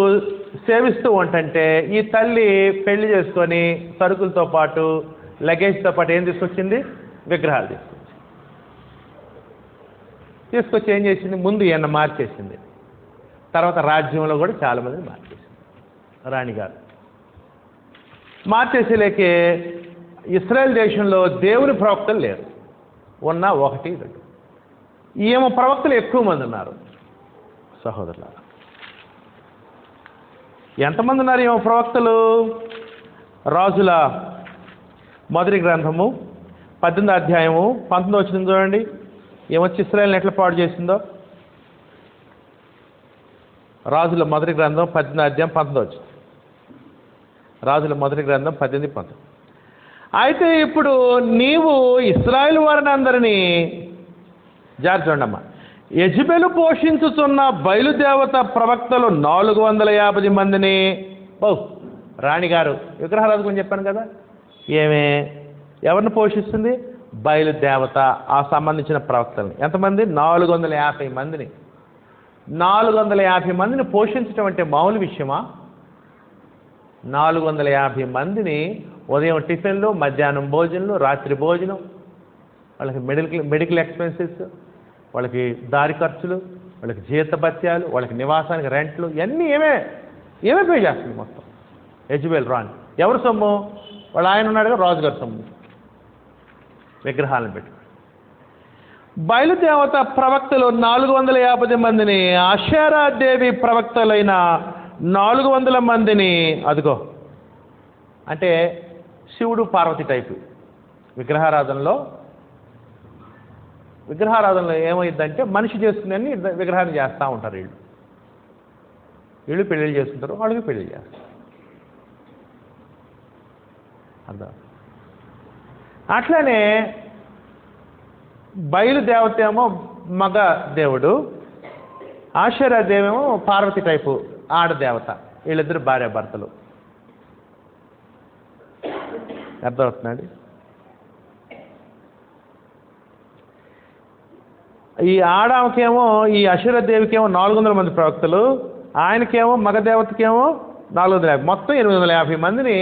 సేవిస్తూ ఉంటుంటే ఈ తల్లి పెళ్లి చేసుకొని సరుకులతో పాటు, లగేజ్తో పాటు ఏం తీసుకొచ్చింది? విగ్రహాలు తీసుకొచ్చి ఏం చేసింది? ముందు ఈయన మార్చేసింది, తర్వాత రాజ్యంలో కూడా చాలామందిని మార్చేసింది. రాణిగారు మార్చేసేలేకే ఇశ్రాయేల్ దేశంలో దేవుని ప్రవక్తలు లేరు. ఉన్న 1-2. ఈమె ప్రవక్తలు ఎక్కువ మంది ఉన్నారు. సహోదరులారా, ఎంతమంది ఉన్నారు ఈమె ప్రవక్తలు? రాజుల మొదటి గ్రంథము 18వ అధ్యాయము 19వ వచనం చూడండి. ఏమొచ్చి ఇశ్రాయేలుని ఎట్లా పాడు చేసిందో. రాజుల మొదటి గ్రంథం 18వ అధ్యాయం 19వ వచనం. రాజుల మొదటి గ్రంథం 18-19. అయితే ఇప్పుడు నీవు ఇశ్రాయేలు వారిని అందరినీ జాగ్రత్త చూడమ్మా. యెజెబెలు పోషించుతున్న బయలుదేవత ప్రవక్తలు 450 మందిని. రాణిగారు విగ్రహారాధకుని చెప్పాను కదా, ఎవరిని పోషిస్తుంది? బయలుదేవత, ఆ సంబంధించిన ప్రవక్తలని. ఎంతమంది? 450 మందిని. 450 మందిని పోషించడం అంటే మామూలు విషయమా? 450 మందిని ఉదయం టిఫిన్లు, మధ్యాహ్నం భోజనాలు, రాత్రి భోజనం, వాళ్ళకి మెడికల్ ఎక్స్పెన్సెస్, వాళ్ళకి దారి ఖర్చులు, వాళ్ళకి జీతభత్యాలు, వాళ్ళకి నివాసానికి రెంట్లు ఇవన్నీ ఏమే పే చేస్తుంది మొత్తం. యెజబెల్ రాణి ఎవరి సొమ్ము? వాళ్ళు ఆయన ఉన్నాడుగా రాజుగారి సొమ్ము, విగ్రహాలను పెట్టి. బయలుదేవత ప్రవక్తలు 450 మందిని, అషేరాదేవి ప్రవక్తలైన 400 మందిని, అదిగో అంటే శివుడు పార్వతి టైపు విగ్రహారాధనలో ఏమైందంటే మనిషి చేసుకునే విగ్రహాన్ని చేస్తూ ఉంటారు. వీళ్ళు పెళ్ళిళ్ళు చేసుకుంటారు, వాళ్ళకి పెళ్ళిళ్ళు చేస్తారు. అర్థం. అట్లానే బయలుదేవత ఏమో మగ దేవుడు, ఆషేరాదేవేమో పార్వతి టైపు ఆడదేవత. వీళ్ళిద్దరు భార్యాభర్తలు. అర్థమవుతుందండి? ఈ ఆడామకేమో, ఈ అషేరాదేవికేమో 400 మంది ప్రవక్తలు, ఆయనకేమో మగదేవతకేమో 450, మొత్తం 850 మందిని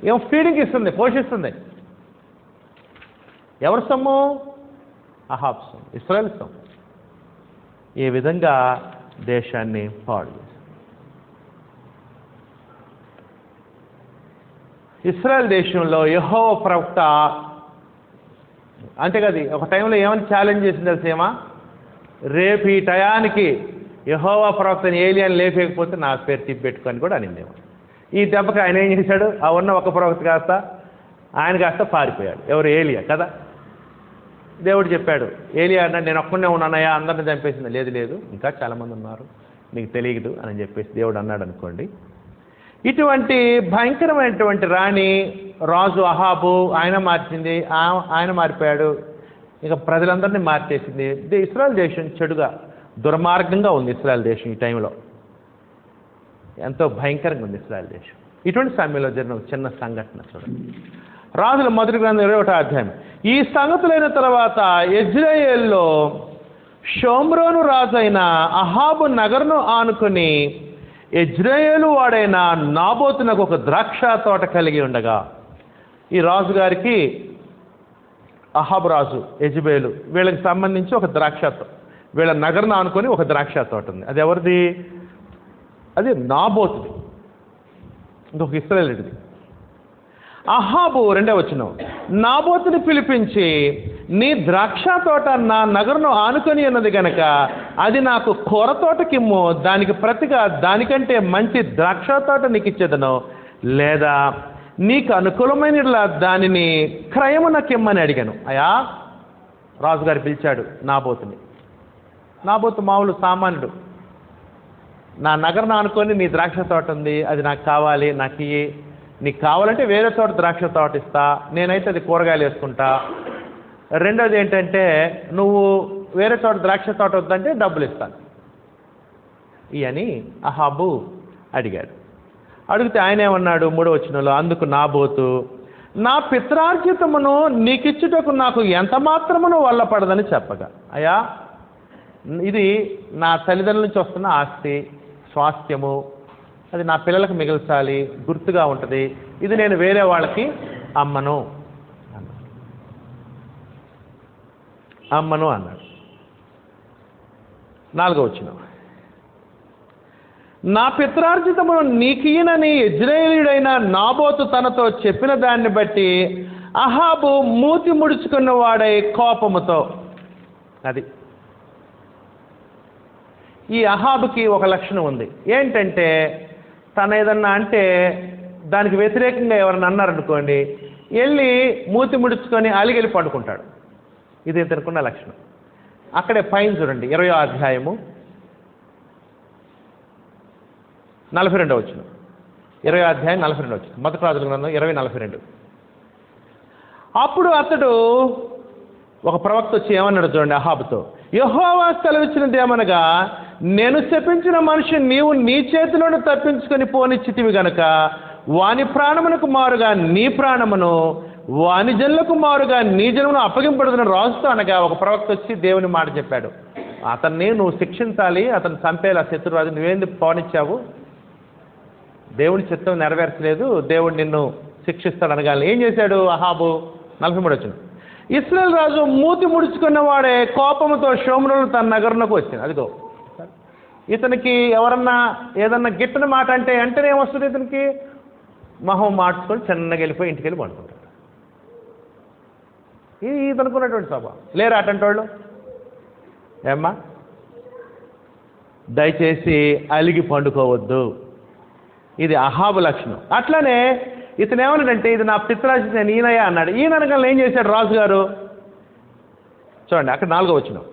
ఏమో ఫీడింగ్ ఇస్తుంది, పోషిస్తుంది. ఎవరి సొమ్ము? అహాబ్ సొమ్ము, ఇశ్రాయేల్ సొమ్ము. ఈ విధంగా దేశాన్ని పాడు చేశారు. ఇశ్రాయేల్ దేశంలో యెహోవా ప్రవక్త అంతేకాదు ఒక టైంలో ఏమని ఛాలెంజ్ చేసింది తెలిసేమా? రేపు ఈ టయానికి యెహోవా ప్రవక్తని ఏలియాని లేపేయకపోతే నా పేరు తిప్పెట్టుకొని కూడా అనిందేమో. ఈ దెబ్బకి ఆయన ఏం చేశాడు? ఆ ఉన్న ఒక ప్రవక్త కాస్త ఆయన కాస్త పారిపోయాడు. ఎవరు? ఏలియా కదా. దేవుడు చెప్పాడు, ఏలియా అన్నాడు, నేను ఒక్కనే ఉన్నానయ్యా, అందరిని చంపేసింది. లేదు ఇంకా చాలామంది ఉన్నారు, నీకు తెలియదు అని చెప్పేసి దేవుడు అన్నాడు అనుకోండి. ఇటువంటి భయంకరమైనటువంటి రాజు అహాబు, ఆయన మార్చింది, ఆయన మారిపోయాడు, ఇక ప్రజలందరినీ మార్చేసింది. ఇశ్రాయేల్ దేశం చెడుగా దుర్మార్గంగా ఉంది. ఇశ్రాయేల్ దేశం ఈ టైంలో ఎంతో భయంకరంగా ఉంది ఇశ్రాయేల్ దేశం. ఇటువంటి సమయంలో జరిగిన ఒక చిన్న సంఘటన చూడండి. రాజుల మొదటి గ్రంథం 21వ అధ్యాయం. ఈ సంగతులైన తర్వాత యెజ్రెయేలులో షోమ్రోను రాజైన అహాబు నగరును ఆనుకుని యెజ్రెయేలు వాడైన నాబోతునకు ఒక ద్రాక్ష తోట కలిగి ఉండగా, ఈ రాజుగారికి అహాబు రాజు యెజబెలు వీళ్ళకి సంబంధించి ఒక ద్రాక్ష తోట, వీళ్ళ నగరును ఆనుకొని ఒక ద్రాక్ష తోట ఉంది. అది ఎవరిది? అది నాబోతుది, ఇంకొక ఇశ్రాయేలుది. అహాబు 2వ వచనం, నాబోతుని పిలిపించి, నీ ద్రాక్ష తోట నా నగరును ఆనుకొని ఉన్నది గనక అది నాకు కూర తోటకిమ్ము, దానికి ప్రతిగా దానికంటే మంచి ద్రాక్ష తోట నీకు ఇచ్చేదను, లేదా నీకు అనుకూలమైన దానిని క్రయమునకిమ్మని అడిగాను. అయా, రాజుగారు పిలిచాడు నాబోతుని. నాబోతు మామూలు సామాన్యుడు. నా నగరును ఆనుకొని నీ ద్రాక్ష తోట ఉంది, అది నాకు కావాలి, నాకు ఇయ్యి, నీకు కావాలంటే వేరే చోట ద్రాక్ష తోట ఇస్తా, నేనైతే అది కూరగాయలు వేసుకుంటా. రెండోది ఏంటంటే, నువ్వు వేరే చోట ద్రాక్ష తోట వద్దంటే డబ్బులు ఇస్తాను ఇవని అహాబు అడిగాడు. అడిగితే ఆయన ఏమన్నాడు? 3వ వచనంలో, అందుకు నాబోతు, నా పిత్రార్జితమును నీకిచ్చుటకు నాకు ఎంత మాత్రమును వల్ల పడదని చెప్పగా, అయ్యా, ఇది నా తల్లిదండ్రుల నుంచి వస్తున్న ఆస్తి, స్వాస్థ్యము, అది నా పిల్లలకు మిగిల్చాలి, గుర్తుగా ఉంటుంది, ఇది నేను వేరే వాళ్ళకి అమ్మను అన్నాడు. 4వ వచనం, నా పిత్రార్జితమును నీకియనని యెజ్రెయేలీయుడైన నాబోతు తనతో చెప్పిన దాన్ని బట్టి అహాబు మూతి ముడుచుకున్న వాడై కోపముతో. అది ఈ అహాబుకి ఒక లక్షణం ఉంది. ఏంటంటే, తన ఏదన్నా అంటే దానికి వ్యతిరేకంగా ఎవరన్నా అన్నారనుకోండి, వెళ్ళి మూతి ముడుచుకొని అలిగెళ్ళి పడుకుంటాడు. ఇది ఇతనుకున్న లక్షణం. అక్కడే పైన చూడండి, 20వ అధ్యాయము 42వ వచనం. 20వ అధ్యాయం 42వ వచనం, మొదటి రాజుల గ్రంథం 20:42. అప్పుడు అతడు ఒక ప్రవక్త వచ్చి ఏమన్నాడు చూడండి అహాబుతో, యెహోవా సెలవిచ్చినది ఏమనగా, నేను శపించిన మనిషి నీవు నీ చేతిలోనే తప్పించుకొని పోనిచ్చితివి గనక వాని ప్రాణమునకు మారుగా నీ ప్రాణమును, వాని జనులకు మారుగా నీ జనమును అప్పగింపడుతున్న రాజుతో అనగా ఒక ప్రవక్త వచ్చి దేవుని మాట చెప్పాడు. అతన్ని నువ్వు శిక్షించాలి, అతను చంపేలా శత్రురాజు, నువ్వేందుకు పోనిచ్చావు, దేవుని చిత్తం నెరవేర్చలేదు, దేవుడు నిన్ను శిక్షిస్తాడు అనగానే ఏం చేశాడు అహాబు? 43వ వచనం, ఇశ్రాయేలు రాజు మూతి ముడుచుకున్న వాడే కోపముతో షోమ్రోను తన నగరునకు వచ్చింది. అదిగో ఇతనికి ఎవరన్నా ఏదన్నా గిట్టని మాట అంటే వెంటనే ఏమొస్తుంది, ఇతనికి మొహం మార్చుకొని చిన్నగా వెళ్ళిపోయి ఇంటికి వెళ్ళి పండుకుంటాడు. ఇది ఇతనుకున్నటువంటి స్వభావం. లేరు అటువంటి వాళ్ళు? ఏమ్మా, దయచేసి అలిగి పండుకోవద్దు, ఇది అహాబు లక్షణం. అట్లనే ఇతను ఏమన్నాడంటే, ఇది నా పిత్రార్జిత నేను ఈయనయ్యా అన్నాడు. ఈయన అనగానే ఏం చేశాడు రాజుగారు? చూడండి అక్కడ 4వ వచనం.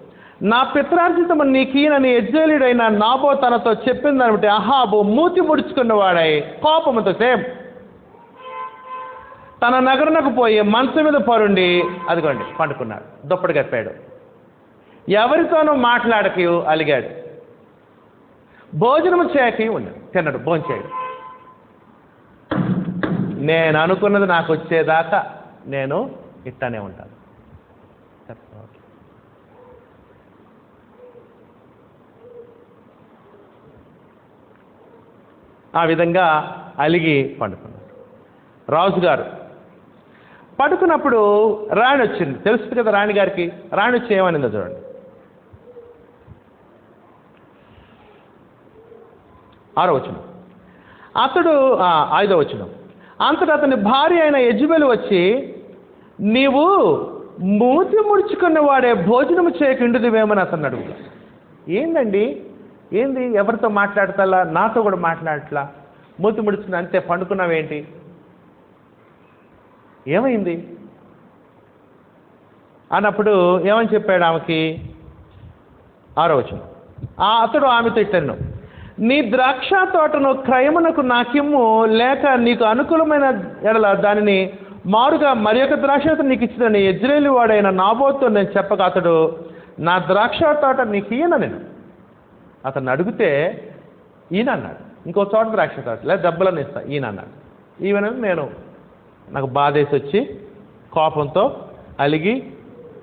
నా పిత్రార్జితము నీకీనని యెజ్రెయేలీయుడైన నాబోతు తనతో చెప్పిందని బట్టి అహాబు మూతి ముడుచుకున్నవాడై కోపముతో సేమ్ తన నగరునకు పోయి మంచం మీద పరుండి అదిగోండి పండుకున్నాడు, దుప్పటి కప్పాడు, ఎవరితోనూ మాట్లాడకి అలిగాడు, భోజనము చేయకి ఉన్నాడు, తిన్నాడు, భోజనం చేయడు. నేను అనుకున్నది నాకు వచ్చేదాకా నేను ఇట్లానే ఉంటాను. ఆ విధంగా అలిగి పండుకున్నాడు. రాజుగారు పడుకున్నప్పుడు రాణి వచ్చింది. తెలుసు కదా రాణిగారికి. రాణి వచ్చి ఏమనిందో చూడండి. 6వ వచనం. అతడు 5వ వచనం. అంతటా అతని భార్య అయిన యెజబెలు వచ్చి, నీవు మూతి ముడుచుకున్న వాడే భోజనము చేయకుండుదివేమని అతను అడుగుతా. ఏందండి, ఏంది, ఎవరితో మాట్లాడతలా, నాతో కూడా మాట్లాడట్లా, మూతి ముడుచుకుని అంతే పండుకున్నావేంటి, ఏమైంది అన్నప్పుడు ఏమని చెప్పాడు ఆమెకి? 6వ వచనం. అతడు ఆమెతో ఇట్టను, నీ ద్రాక్ష తోటను క్రయమునకు నాకిమ్ము, లేక నీకు అనుకూలమైన ఎడల దానిని మారుగా మరి యొక్క ద్రాక్ష తోట నీకు ఇచ్చిందని యెజ్రెయేలు వాడైన నాబోతుతో నేను చెప్పక, అతడు నా ద్రాక్ష తోట నీకు ఈయన నేను అతన్ని అడిగితే ఈయన అన్నాడు. ఇంకో చోట ద్రాక్ష తోట లేదా దెబ్బలను ఇస్తా ఈయన అన్నాడు. ఈవెన నేను నాకు బాధేసి వచ్చి కోపంతో అలిగి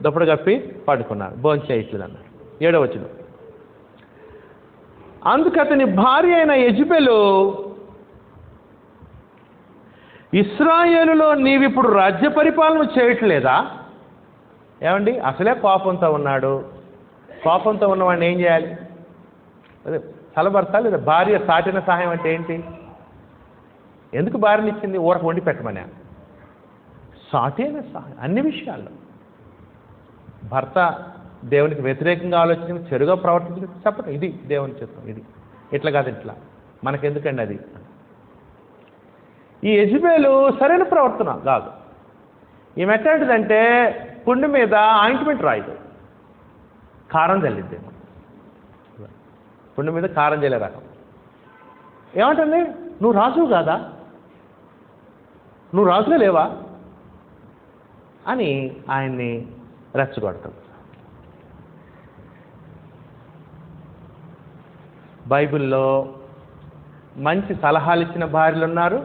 దుప్పటి కప్పి పడుకున్నాను, భోజనం చేయట్లేదు అన్నాడు. 7వ వచనం. అందుకు అతని భార్య అయిన యెజబెలు, ఇశ్రాయేలులో నీవిప్పుడు రాజ్య పరిపాలన చేయట్లేదా? ఏమండి, అసలే కోపంతో ఉన్నాడు. కోపంతో ఉన్నవాడిని ఏం చేయాలి? అదే తలబడతా లేదా? భార్య సాటిన సహాయం అంటే ఏంటి? ఎందుకు భార్యని ఇచ్చింది? ఊరకు వండి పెట్టమని. సాటైన సహాయం అన్ని విషయాల్లో. భర్త దేవునికి వ్యతిరేకంగా ఆలోచించి చెడుగా ప్రవర్తించి చెప్పటం, ఇది దేవుని చిత్తం, ఇది ఇట్లా కాదు ఇట్లా, మనకెందుకండి అది. ఈ యెజబెలు సరైన ప్రవర్తన కాదు. ఈమె ఎట్లాంటిదంటే పుండు మీద ఆయింట్మెంట్ రాయదు, కారం చల్లిద్ది. పుండు మీద కారం చల్లే రకం. ఏమంటుంది? నువ్వు రాజువు కాదా, నువ్వు రాజుగా లేవా అని ఆయన్ని రెచ్చగొడతాడు. బైబిల్లో మంచి సలహాలు ఇచ్చిన భార్యలు ఉన్నారు,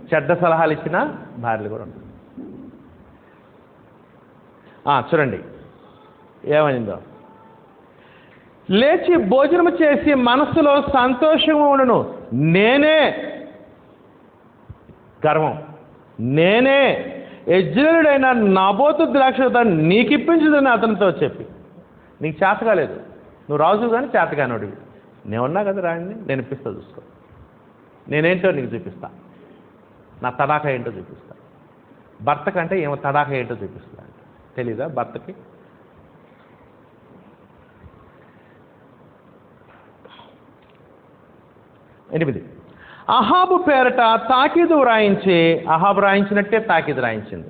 చెడ్డ సలహాలు ఇచ్చిన భార్యలు కూడా ఉన్నారు. చూడండి ఏమైందో. లేచి భోజనము చేసి మనస్సులో సంతోషము ఉండును, నేనే గర్వం, నేనే యెజ్రెయేలుడైన నాబోతు ద్రాక్ష నీకు ఇప్పించదని అతనితో చెప్పి, నీకు చేత కాలేదు, నువ్వు రాజు కానీ చేత కానివాడివి, నేనున్నా కదా రాణిని, నేను ఇప్పిస్తా, చూసుకో, నేనేంటో నీకు చూపిస్తా, నా తడాఖా ఏంటో చూపిస్తా. భర్త కంటే ఏమో తడాఖా ఏంటో చూపిస్తా. తెలీదా భర్తకి? ఎనిమిది. అహాబు పేరట తాకీదు వ్రాయించి, అహాబు రాయించినట్టే తాకీదు రాయించింది.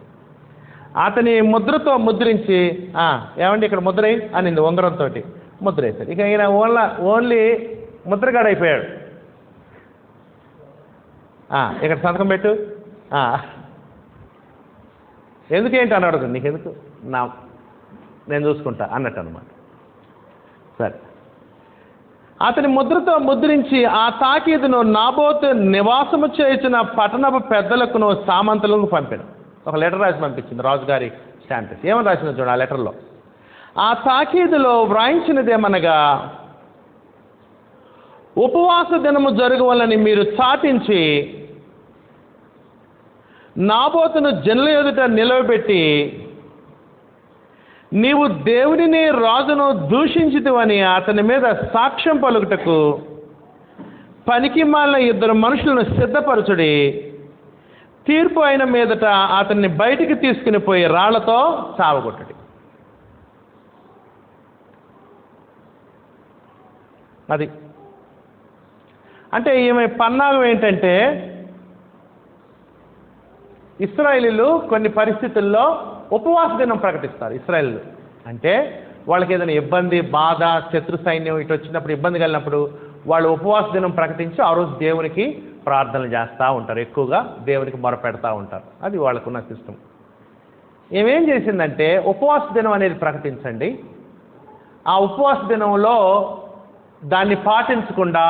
అతని ముద్రతో ముద్రించి, ఏమండి ఇక్కడ ముద్ర అనింది, ఉంగరంతో ముద్ర వేశాడు. ఇక ఈయన ఓన్లీ ముద్రగాడు అయిపోయాడు. ఇక్కడ సంతకం పెట్టు, ఎందుకేంటి అని అడుగుతుంది, నీకెందుకు, నేను చూసుకుంటా అన్నట్టు అనమాట. సరే, అతని ముద్రతో ముద్రించి ఆ తాకీదును నాబోతు నివాసము చేయించిన పట్టణపు పెద్దలకును సామంతులకు పంపాడు. ఒక లెటర్ రాసి పంపించింది రాజుగారి స్టాంప్. ఏమని రాసిందో చూడండి ఆ లెటర్లో. ఆ తాకీదులో వ్రాయించినదేమనగా, ఉపవాస దినము జరగవలని మీరు చాటించి నాబోతును జనుల ఎదుట నిలవబెట్టి నీవు దేవునిని రాజును దూషించితివని అతని మీద సాక్ష్యం పలుకుటకు పనికిమాలిన ఇద్దరు మనుషులను సిద్ధపరచుడి. తీర్పు అయిన మీదట అతన్ని బయటికి తీసుకుని పోయి రాళ్లతో చావగొట్టడి. అది అంటే ఈమె పన్నాగం ఏంటంటే, ఇశ్రాయేలీలు కొన్ని పరిస్థితుల్లో ఉపవాస దినం ప్రకటిస్తారు. ఇశ్రాయేలీలు అంటే వాళ్ళకి ఏదైనా ఇబ్బంది, బాధ, శత్రు సైన్యం ఇటు వచ్చినప్పుడు, ఇబ్బంది కలిగినప్పుడు వాళ్ళు ఉపవాస దినం ప్రకటించి ఆ రోజు దేవునికి ప్రార్థనలు చేస్తూ ఉంటారు. ఎక్కువగా దేవునికి మొరపెడతా ఉంటారు. అది వాళ్ళకున్న సిస్టమ్. ఏమేం చేసిందంటే, ఉపవాస దినం అనేది ప్రకటించండి, ఆ ఉపవాస దినంలో దాన్ని పాటించకుండా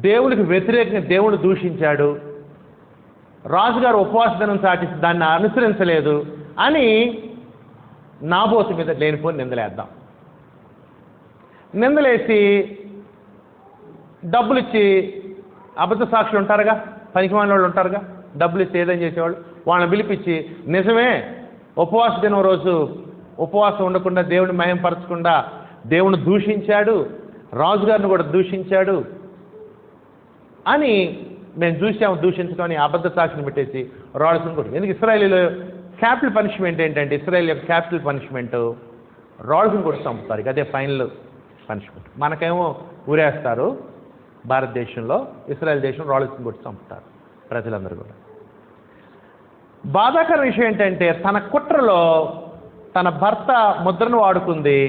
దేవునికి వ్యతిరేకంగా దేవుడు దూషించాడు, రాజుగారు ఉపవాస దినం చాటించి దాన్ని అనుసరించలేదు అని నాబోతు మీద లేనిపోని నిందలేద్దాం. నిందలేసి డబ్బులు ఇచ్చి, అబద్ధ సాక్షులు ఉంటారుగా, పనికిమాలిన వాళ్ళు ఉంటారుగా, డబ్బులు ఇచ్చి ఏదైనా చేసేవాళ్ళు, వాళ్ళని పిలిపించి నిజమే ఉపవాస దినం రోజు ఉపవాసం ఉండకుండా దేవుని మహింపరచకుండా దేవుని దూషించాడు, రాజుగారిని కూడా దూషించాడు అని మేము చూసాము, దూషించడం అని అబద్ధ సాక్షిని పెట్టేసి రాళ్ళను కొట్టు. ఎందుకు ఇశ్రాయేలీలో క్యాపిటల్ పనిష్మెంట్ ఏంటంటే, ఇశ్రాయేల్ యొక్క క్యాపిటల్ పనిష్మెంట్ రాళ్ళను కొట్టి చంపుతారు. అదే ఫైనల్ పనిష్మెంట్. మనకేమో ఊరేస్తారు భారతదేశంలో, ఇశ్రాయేల్ దేశం రాళ్ళను కొట్టి చంపుతారు ప్రజలందరూ కూడా. బాధాకర విషయం ఏంటంటే, తన కుట్రలో తన భర్త ముద్రను వాడుకుంది,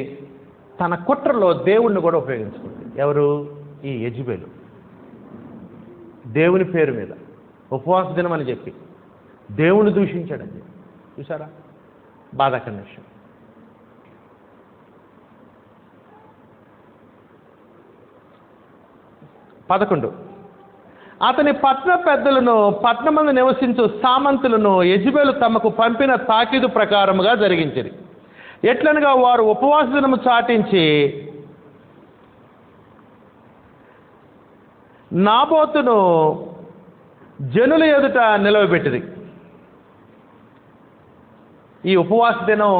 తన కుట్రలో దేవుణ్ణి కూడా ఉపయోగించుకుంది. ఎవరు? ఈ యెజబెలు. దేవుని పేరు మీద ఉపవాస దినం అని చెప్పి దేవుణ్ణి దూషించాడని చెప్పి. చూసారా బాధాకర విషయం. పదకొండు, అతని పట్న పెద్దలను, పట్నమందు నివసించు సామంతులను యెజబెలు తమకు పంపిన తాకీదు ప్రకారముగా జరిగించింది. ఎట్లనగా వారు ఉపవాస దినము చాటించి నాబోతును జనుల ఎదుట నిలవబెట్టింది. ఈ ఉపవాస దినం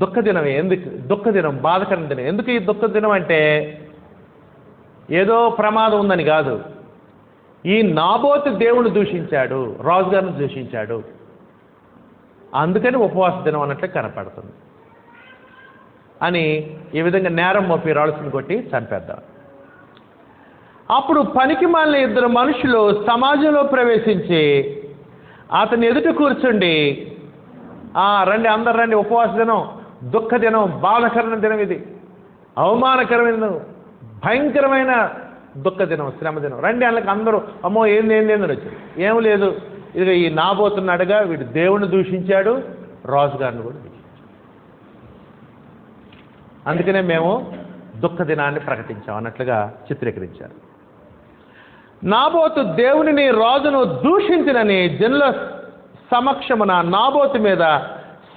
దుఃఖ దినమే. ఎందుకు దుఃఖ దినం? బాధకర దినం. ఎందుకు ఈ దుఃఖ దినం అంటే, ఏదో ప్రమాదం ఉందని కాదు, ఈ నాబోతు దేవుని దూషించాడు, రాజుగారిని దూషించాడు, అందుకని ఉపవాస దినం అన్నట్లు కనపడుతుంది అని ఈ విధంగా నేరం మోపి రాళ్ళను కొట్టి చంపేద్దాం. అప్పుడు పనికిమాలిన ఇద్దరు మనుషులు సమాజంలో ప్రవేశించి అతని ఎదుట కూర్చుండి, రండి అందరు రండి, ఉపవాస దినం, దుఃఖ దినం, బాధకరమైన దినం, ఇది అవమానకరమైన దినం, భయంకరమైన దుఃఖ దినం, శ్రమ దినం, రండి అందులోకి అందరూ. అమ్మో ఏంది అని వచ్చారు. ఏం లేదు, ఇదిగో ఈ నాబోతున్నాడుగా, వీడు దేవుణ్ణి దూషించాడు, రాజుగారిని కూడా దూషించాడు, అందుకనే మేము దుఃఖ దినాన్ని ప్రకటించాం అన్నట్లుగా చిత్రీకరించారు. నాబోతు దేవునిని రాజును దూషించినని జనుల సమక్షమున నాబోతు మీద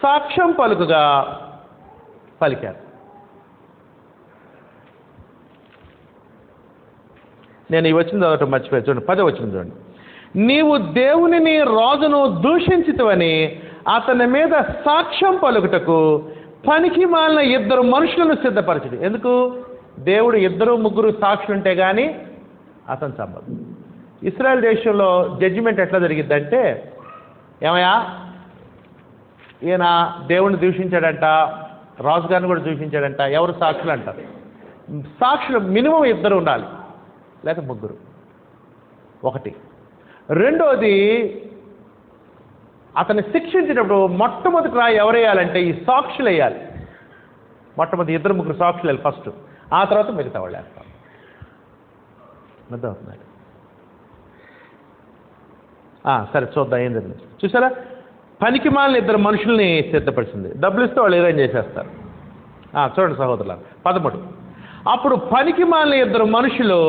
సాక్ష్యం పలికారు. నేను ఈ వచ్చిన చదవటం మర్చిపోయాను, చూడండి 10వ వచనం చూడండి. నీవు దేవునిని రాజును దూషించితివని అతని మీద సాక్ష్యం పలుకుటకు పనికి మాలిన ఇద్దరు మనుషులను సిద్ధపరచుడు. ఎందుకు? దేవుడు 2-3 సాక్షులు ఉంటే కానీ అతను చంపదు. ఇశ్రాయేల్ దేశంలో జడ్జిమెంట్ ఎట్లా జరిగిద్దంటే, ఏమయ్యా ఈయన దేవుణ్ణి దూషించాడంట, రాజుగారిని కూడా దూషించాడంట, ఎవరు సాక్షులు అంటారు. సాక్షులు మినిమం 2 ఉండాలి, లేక 3. ఒకటి. రెండోది, అతన్ని శిక్షించేటప్పుడు మొట్టమొదటి రాయి ఎవరు వేయాలంటే ఈ సాక్షులు వేయాలి. మొట్టమొదటి 2-3 సాక్షులు వేయాలి ఫస్ట్, ఆ తర్వాత మిగతా వాళ్ళు వేస్తారు. అర్థమవుతున్నాడు? సరే చూద్దాం ఏం జరిగింది. చూసారా, పనికి మాలిన 2 మనుషుల్ని సిద్ధపరిచింది. డబ్బులు ఇస్తే వాళ్ళు ఏదైనా చేసేస్తారు. చూడండి సహోదరులు, 13. అప్పుడు పనికి మాలిన 2 మనుషులు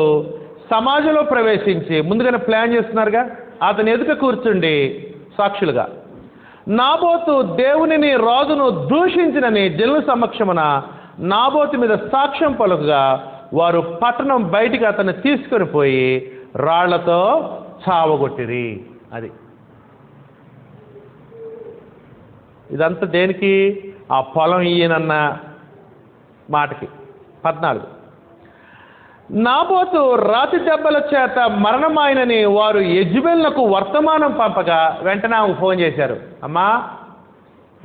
సమాజంలో ప్రవేశించి, ముందుగానే ప్లాన్ చేస్తున్నారుగా, అతని ఎదుట కూర్చుండి సాక్షులుగా నాబోతు దేవునిని రాజును దూషించినని జనుల సమక్షమున నాబోతు మీద సాక్ష్యం పలుకగా వారు పట్టణం బయటికి అతన్ని తీసుకొని పోయి రాళ్లతో చావగొట్టిరి. అది ఇదంతా దేనికి? ఆ పొలం ఈయనన్న మాటకి. 14 నాబోతు రాతి దెబ్బల చేత మరణమాయనని వారు యెజబెలునకు వర్తమానం పంపగా వెంటనే ఆమెకు ఫోన్ చేశారు. అమ్మా,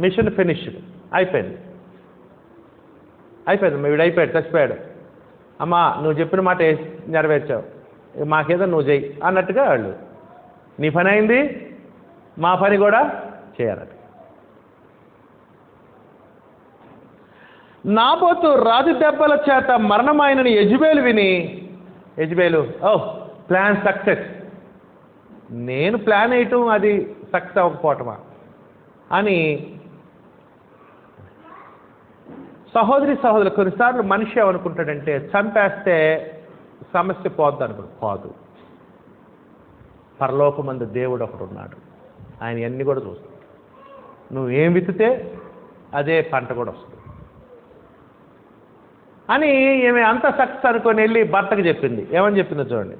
మిషన్ ఫినిష్డ్, అయిపోయింది, వీడు అయిపోయాడు, చచ్చిపోయాడు. అమ్మా, నువ్వు చెప్పిన మాట నెరవేర్చావు, మాకేదో నువ్వు చెయ్యి అన్నట్టుగా వాళ్ళు, నీ పని అయింది, మా పని కూడా చేయాలట. నాబోతు రాతి దెబ్బల చేత మరణమాయనని యెజబెలు విని, యెజబెలు ప్లాన్ సక్సెస్, నేను ప్లాన్ వేయటం అది సక్సెస్ అవ్వకపోవటమా అని. సహోదరులు, కొన్నిసార్లు మనిషి ఏమనుకుంటాడంటే చంపేస్తే సమస్య పోద్ది అనుకుంటు. పోదు. పరలోకమందు దేవుడు ఒకడు ఉన్నాడు, ఆయన అన్నీ కూడా చూస్తాడు. నువ్వు ఏం విత్తితే అదే పంట కూడా వస్తుంది అని ఈమె అంత సక్సెస్ అనుకొని వెళ్ళి భర్తకు చెప్పింది. ఏమని చెప్పిందో చూడండి,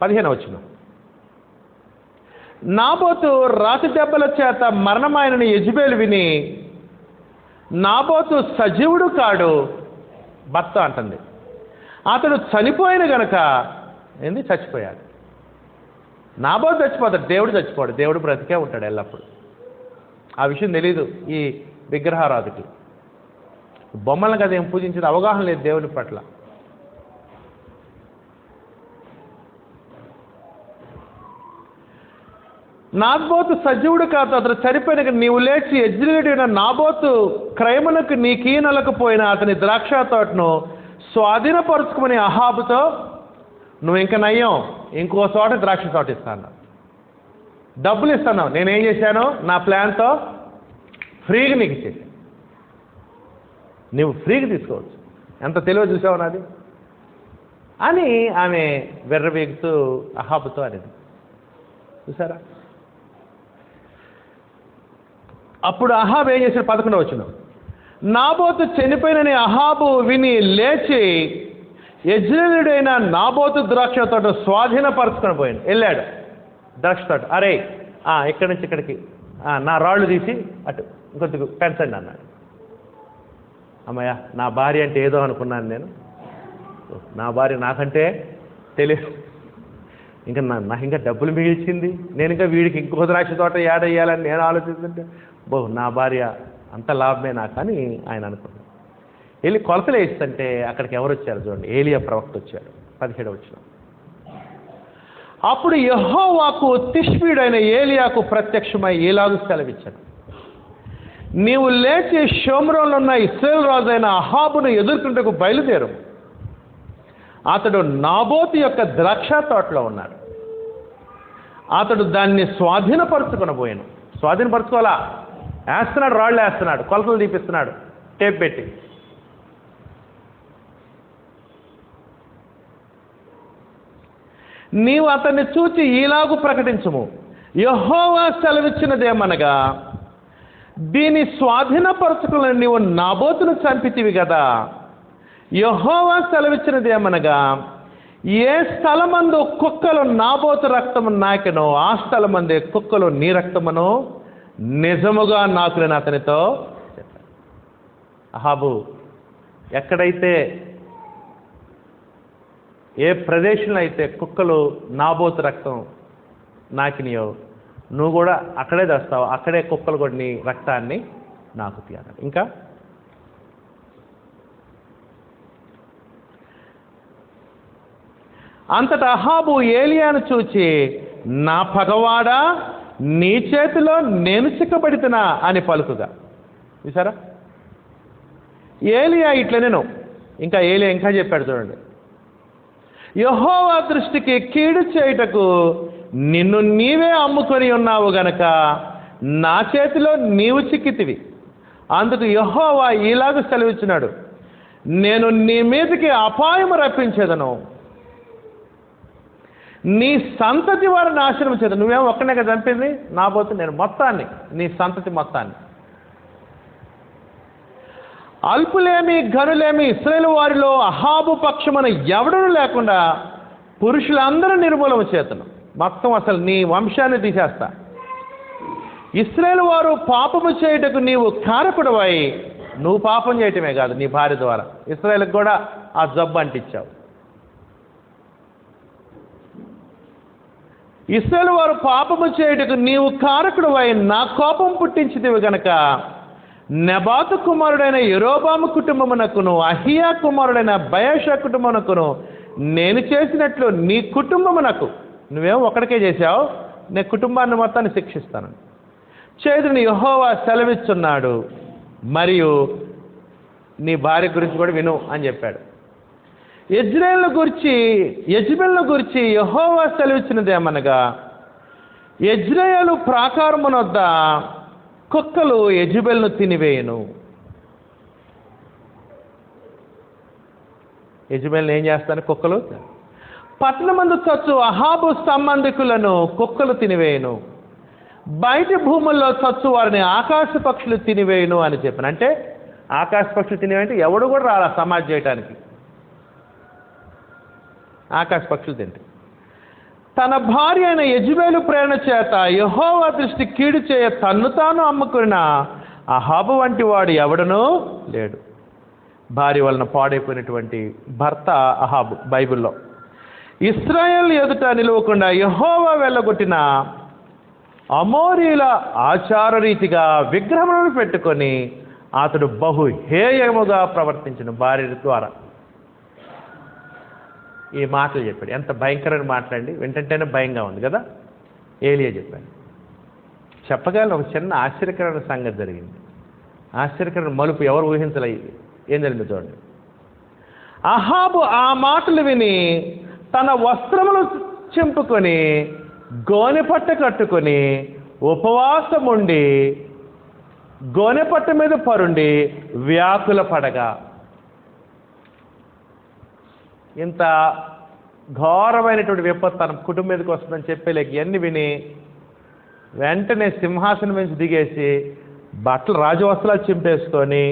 15వ వచనం. నాబోతు రాతి దెబ్బల చేత మరణమాయనని యెజబెలు విని, నాబోతు సజీవుడు కాడు, భర్త అంటుంది, అతడు చనిపోయిన గనక చచ్చిపోయాడు. నాబోతు చచ్చిపోతాడు, దేవుడు చచ్చిపోడు, దేవుడు బ్రతికే ఉంటాడు ఎల్లప్పుడు. ఆ విషయం తెలీదు ఈ విగ్రహారాధుకి. బొమ్మలను కదా ఏం పూజించేది అవగాహన లేదు దేవుని పట్ల. నాబోతు సజీవుడు కాదు, అతను చనిపోయిన నీవు లేచి యెజ్రెలీయుడైన నాబోతు క్రయమునకు నీకీనలకపోయిన అతని ద్రాక్ష తోటను స్వాధీనపరుచుకుని అహాబుతో, నువ్వు ఇంకా నయ్యం, ఇంకో చోట ద్రాక్ష తోట ఇస్తాను, డబ్బులు ఇస్తాను, నేనేం చేశాను నా ప్లాన్తో ఫ్రీగా నీకు ఇచ్చేసి, నువ్వు ఫ్రీగా తీసుకోవచ్చు, ఎంత తెలివి చూసావు నాది అని ఆమె వెర్రవీగుతూ అహాబుతో అనేది. చూసారా? అప్పుడు అహాబు ఏం చేశాడు? 11వ వచనం. నాబోతు చనిపోయినని అహాబు విని లేచి యెజ్రెలీయుడైన నాబోతు ద్రాక్ష తోట స్వాధీనపరుచుకొని పోయాడు. వెళ్ళాడు ద్రాక్ష తోట. అరే, ఇక్కడి నుంచి ఇక్కడికి నా రాళ్ళు తీసి అటు ఇంకొద్దిగా పెంచండి అన్నాడు. అమ్మయ్య, నా భార్య అంటే ఏదో అనుకున్నాను నేను, నా భార్య నాకంటే తెలియదు, ఇంకా నాకు ఇంకా డబ్బులు మిగిల్చింది, నేను ఇంకా వీడికి ఇంకో ద్రాక్ష తోట ఏడయ్యాలని నేను ఆలోచిస్తుంటే నా భార్య అంత లాభమే నాకు అని ఆయన అనుకున్నాడు. వెళ్ళి కొలతలు వేస్తుంటే అక్కడికి ఎవరు వచ్చారు చూడండి, ఏలియా ప్రవక్త వచ్చాడు. 17వ వచనం. అప్పుడు యెహోవాకు తిష్బీయుడైన ఏలియాకు ప్రత్యక్షమై ఇలాగు సెలవిచ్చాడు, నీవు లేచి షోమ్రోన్లో ఉన్న ఇశ్రాయేలు రాజైన అహాబును ఎదుర్కొంటకు బయలుదేరు, అతడు నాబోతు యొక్క ద్రాక్ష తోటలో ఉన్నాడు, అతడు దాన్ని స్వాధీనపరుచుకొనబోయాను. స్వాధీనపరచుకోవాలా? వేస్తున్నాడు, రాళ్ళు వేస్తున్నాడు, కొలతలు తీపిస్తున్నాడు టేప్ పెట్టి. నీవు అతన్ని చూచి ఈలాగు ప్రకటించుము, యెహోవా సెలవిచ్చినదేమనగా, దీని స్వాధీనపరచుకుని నీవు నాబోతును చంపితివి కదా. యెహోవా సెలవిచ్చినదేమనగా, ఏ స్థలమందు కుక్కలు నాబోతు రక్తము నాకెనో ఆ స్థలమందే కుక్కలు నీ రక్తమును నిజముగా నాకునని అతనితో చెప్పాడు. అహాబు ఎక్కడైతే ఏ ప్రదేశంలో అయితే కుక్కలు నాబోతు రక్తం నాకినియో నువ్వు కూడా అక్కడే తెస్తావు, అక్కడే కుక్కలు కూడా నీ రక్తాన్ని నాకు తీయాలి. ఇంకా అంతటా అహాబు ఏలియాను చూచి, నా పగవాడా, నీ చేతిలో నేను చిక్కబడితున్నా అని పలుకుగా. చూసారా? ఏలియా ఇట్లా నేను ఏలియా ఇంకా చెప్పాడు చూడండి, యెహోవా దృష్టికి కీడు చేయుటకు నిన్ను నీవే అమ్ముకొని ఉన్నావు గనక నా చేతిలో నీవు చిక్కితివి. అందుకు యెహోవా ఇలాగ సెలవిచ్చినాడు, నేను నీ మీదకి అపాయము రప్పించేదను, నీ సంతతి వారు నాశనం చేత. నువ్వేమో ఒక్కనే కదా చంపింది నాబోతు, నేను మొత్తాన్ని, నీ సంతతి మొత్తాన్ని, అల్పులేమి ఘనులేమి ఇశ్రాయేలు వారిలో అహాబు పక్షమున ఎవడను లేకుండా పురుషులందరూ నిర్మూలన చేతను, మొత్తం అసలు నీ వంశాన్ని తీసేస్తా. ఇశ్రాయేలు వారు పాపము చేయుటకు నీవు కారకుడవై, నువ్వు పాపం చేయటమే కాదు నీ భార్య ద్వారా ఇశ్రాయేలుకు కూడా ఆ జబ్బు అంటించావు. ఇశ్రాయేలు వారు పాపము చేయుటకు నీవు కారకుడవై నా కోపం పుట్టించితివి గనక నెబాతు కుమారుడైన యెరోబాము కుటుంబమునకును అహియా కుమారుడైన బయషా కుటుంబమునకును నేను చేసినట్లు నీ కుటుంబమునకు, నువ్వేమో ఒకడికే చేశావు, నేను కుటుంబాన్ని మొత్తాన్ని శిక్షిస్తాను చేతుని యెహోవా సెలవిస్తున్నాడు, మరియు నీ భార్య గురించి కూడా విను అని చెప్పాడు. యెజ్రెయేలును గురించి యెహోవా సెలవిచ్చినది ఏమనగా, యెజ్రెయేలు ప్రాకారమునొద్ద కుక్కలు యెజెబెలును తినివేయును. యెజెబెలును ఏం చేస్తాను? కుక్కలు. పట్టణమందు చచ్చు అహాబు సంబంధికులను కుక్కలు తినివేయును, బయట భూముల్లో చచ్చు వారిని ఆకాశ పక్షులు తినివేయును అని చెప్పాను. అంటే ఆకాశ పక్షులు తినేవంటే ఎవడు కూడా రాలా సమాధి చేయటానికి, ఆకాశ పక్షులు తింటే. తన భార్య అయిన యెజెబెలు ప్రేరణ చేత యెహోవా దృష్టి కీడు చేయ తన్ను తాను అమ్ముకున్న అహాబు వంటి వాడు ఎవడనూ లేడు. భార్య వలన పాడైపోయినటువంటి భర్త అహాబు. బైబిల్లో ఇశ్రాయేలు ఎదుట నిలవకుండా యెహోవా వెళ్ళగొట్టిన అమోరీల ఆచార రీతిగా విగ్రహములను పెట్టుకొని అతడు బహు హేయముగా ప్రవర్తించిన భార్య ద్వారా ఈ మాటలు చెప్పాడు. ఎంత భయంకరమైన మాటలండి, వింటంటేనే భయంగా ఉంది కదా. ఏలియా చెప్పాడు. చెప్పగలను ఒక చిన్న ఆశ్చర్యకరమైన సంగతి జరిగింది. ఆశ్చర్యకరమైన మలుపు ఎవరు ఊహించలేదు. ఏం జరిగింది చూడండి. అహాబు ఆ మాటలు విని తన వస్త్రములు చింపుకొని గోనెపట్ట కట్టుకొని ఉపవాసం ఉండి గోనెపట్ట మీద పరుండి వ్యాకుల పడగా, ఇంత ఘోరమైనటువంటి విపత్తు తన కుటుంబం మీదకి వస్తుందని చెప్పేలేక ఇవన్నీ విని వెంటనే సింహాసనం నుంచి దిగేసి బట్టలు రాజవస్త్రాలు చింపేసుకొని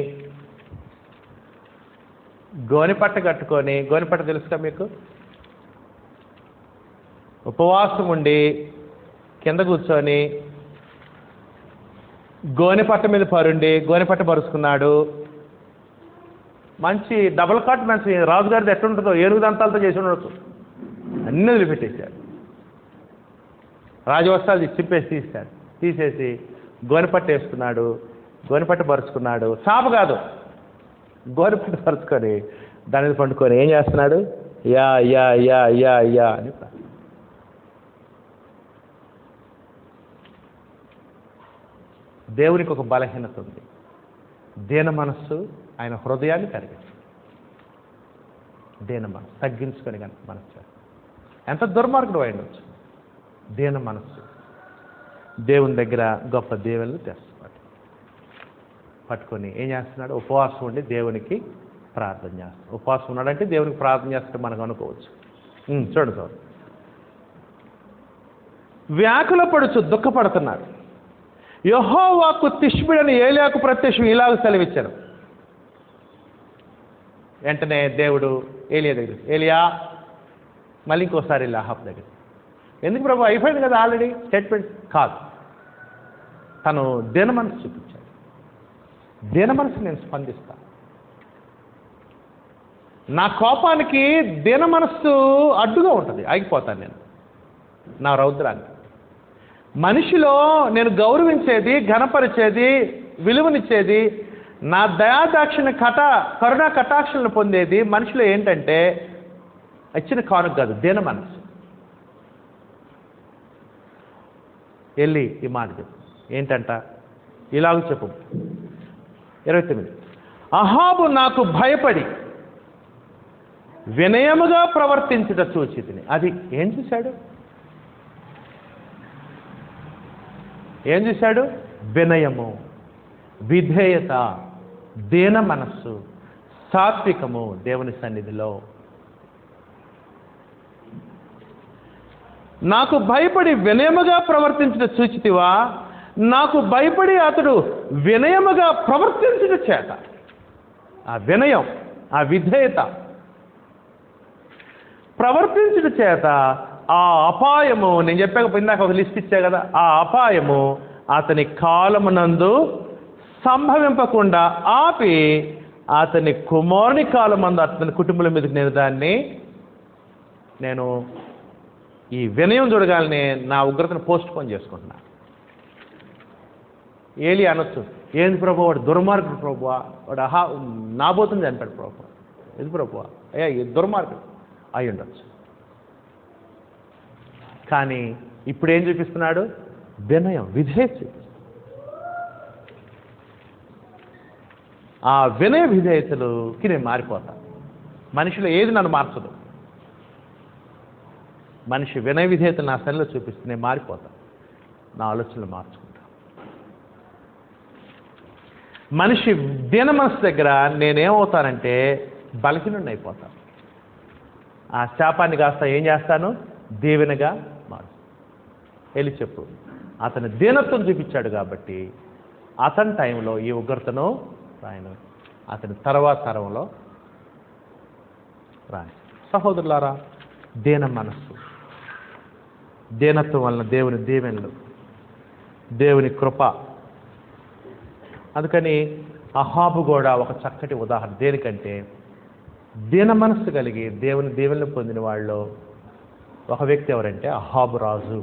గోనెపట్ట కట్టుకొని, గోనెపట్ట తెలుసుగా మీకు, ఉపవాసం ఉండి కింద కూర్చొని గోనెపట్ట మీద పరుండి గోనెపట్ట పరుచుకున్నాడు. మంచి డబుల్ కాట్ మంచి రాజుగారిది ఎట్లుంటుందో ఏనుగు దంతాలతో చేసి ఉండొచ్చు, అన్నీ వదిలిపెట్టేశాడు. రాజవస్త్రాలు చింపేసి తీసేసి గోనెపట్ట వేసుకున్నాడు, గోనెపట్ట పరుచుకున్నాడు. చాప కాదు, గోనెపట్ట పరుచుకొని దాని మీద పండుకొని ఏం చేస్తున్నాడు? Yeah yeah yeah yeah yeah అని. దేవునికి ఒక బలహీనత ఉంది. దీన మనస్సు ఆయన హృదయాన్ని కరిగించు. దీన మనస్సు తగ్గించుకొని కనుక మనస్సు ఎంత దుర్మార్గుడు అయ్యవచ్చు. దీన మనస్సు దేవుని దగ్గర గొప్ప దేవుళ్ళు తెస్తాడు. పట్టుకొని ఏం చేస్తున్నాడు? ఉపవాసం ఉండి దేవునికి ప్రార్థన చేస్తాడు. ఉపవాసం ఉన్నాడంటే దేవునికి ప్రార్థన చేస్తాడు మనకు అనుకోవచ్చు. చూడు వ్యాకుల పడుచు దుఃఖపడుతున్నాడు. యెహోవాకు తిష్బిడని ఏలియాకు ప్రత్యక్షం ఇలాగ సెలవిచ్చాడు. వెంటనే దేవుడు ఏలియా దగ్గర, ఏలియా మళ్ళీ ఇంకోసారి వెళ్ళి అహాబ్ దగ్గర. ఎందుకు ప్రభు, అయిపోయింది కదా ఆల్రెడీ స్టేట్మెంట్. కాదు, తను దీన మనసు చూపించాడు. దీన మనసు నేను స్పందిస్తా. నా కోపానికి దీన మనస్సు అడ్డుగా ఉంటుంది, ఆగిపోతాను నేను నా రౌద్రాన్ని. మనిషిలో నేను గౌరవించేది, ఘనపరిచేది, విలువనిచ్చేది, నా దయాదాక్షిణ కరుణా కటాక్షలను పొందేది మనిషిలో ఏంటంటే ఇచ్చిన కానుక కాదు, దీన మనసు. వెళ్ళి ఈ మాట చెప్పు. ఏంటంట? ఇలాగ చెప్పు. 29. అహాబు నాకు భయపడి వినయముగా ప్రవర్తించుట చూచితిని. అది ఏం చూశాడు? ఏం చూశాడు? వినయము, విధేయత, దీన మనస్సు, సాత్వికము దేవుని సన్నిధిలో. నాకు భయపడి వినయముగా ప్రవర్తించుట చూచితివా? నాకు భయపడి అతడు వినయముగా ప్రవర్తించుట చేత, ఆ వినయం, ఆ విధేయత ప్రవర్తించుట చేత ఆ అపాయము, నేను చెప్పాక ఇందాక ఒక లిస్ట్ ఇచ్చా కదా, ఆ అపాయము అతని కాలమునందు సంభవింపకుండా ఆపి అతని కుమారుని కాలమందు అతని కుటుంబం మీదకి నేను ఈ వినయం చూడగానే నా ఉగ్రతను పోస్ట్ పోన్ చేసుకుంటున్నా. ఏలి అనొచ్చు, ఏంది ప్రభు వాడు దుర్మార్గుడు ప్రభు, వాడు నాబోతుంది చంపాడు ప్రభు, ఇది ప్రభు అయ్యా ఇది దుర్మార్గుడు అయి ఉండొచ్చు. కానీ ఇప్పుడు ఏం చూపిస్తున్నాడు? వినయం, విధేయత. ఆ వినయ విధేయతలుకి నేను మారిపోతా. మనిషిలో ఏది నన్ను మార్చదు. మనిషి వినయ విధేయతలు నా శరీరంలో చూపిస్తే నేను మారిపోతా, నా ఆలోచనలు మార్చుకుంటా. మనిషి దీన మనసు దగ్గర నేనేమవుతానంటే బలహీనుడిని అయిపోతాను. ఆ శాపాన్ని కాస్త ఏం చేస్తాను? దీవెనగా మారు. వెళ్ళి చెప్పు, అతని దీనత్వం చూపించాడు కాబట్టి అతని టైంలో ఈ ఉగ్రతను రాయను, అతని తర్వాత తరంలో రాయను. సహోదరులారా, దీన మనస్సు, దీనత్వం వలన దేవుని దీవెనలు, దేవుని కృప. అందుకని అహాబు కూడా ఒక చక్కటి ఉదాహరణ. దేనికంటే దీన మనస్సు కలిగి దేవుని దీవెనలు పొందిన వాళ్ళు ఒక వ్యక్తి ఎవరంటే అహాబు రాజు.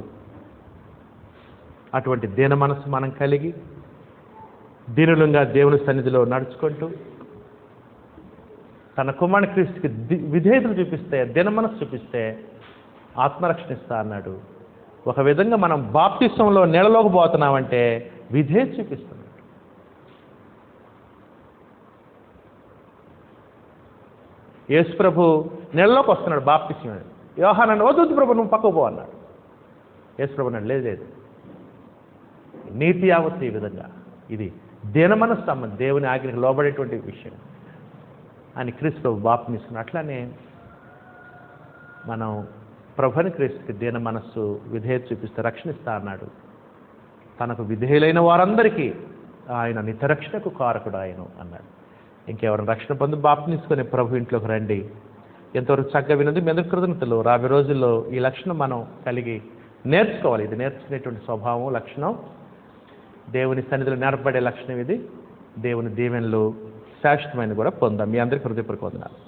అటువంటి దీన మనస్సు మనం కలిగి దీనులంగా దేవుని సన్నిధిలో నడుచుకుంటూ తన కుమారుని క్రీస్తుకి విధేయతలు చూపిస్తే, దీన మనస్సు చూపిస్తే ఆత్మరక్షణ ఇస్తా అన్నాడు. ఒక విధంగా మనం బాప్తిస్మంలో నీళ్ళలోకి పోతున్నామంటే విధేయత చూపిస్తున్నాడు. యేసు ప్రభు నీళ్ళలోకి వస్తున్నాడు బాప్తిస్మం. యోహానను వద్దు ప్రభు నువ్వు పక్కకు పో అన్నాడు. యేసు ప్రభు అన్నాడు, లేదు, నీతి యావత్తు ఈ విధంగా, ఇది దీన మనస్సు సంబంధం, దేవుని ఆజ్ఞకు లోబడేటువంటి విషయం అని క్రీస్తు ప్రభు బాప్తిస్మం. అట్లానే మనం ప్రభుని క్రీస్తుకి దీన మనస్సు విధేయత చూపిస్తే రక్షణిస్తా అన్నాడు. తనకు విధేయులైన వారందరికీ ఆయన నిత్యరక్షణకు కారకుడు ఆయన అన్నాడు. ఇంకెవరైనా రక్షణ పొంది బాప్తిస్మని ప్రభు ఇంట్లోకి రండి. ఎంతవరకు చక్కగా విన్నది మీ అందరి కృతజ్ఞతలు. రాబోయే రోజుల్లో ఈ లక్షణం మనం కలిగి నేర్చుకోవాలి. ఇది నేర్చుకునేటువంటి స్వభావం, లక్షణం, దేవుని సన్నిధిలో నేర్పబడే లక్షణం ఇది. దేవుని దీవెనలు శాశ్వతమైన కూడా పొందాం. మీ అందరికీ హృదయపూర్వక వందనాలు.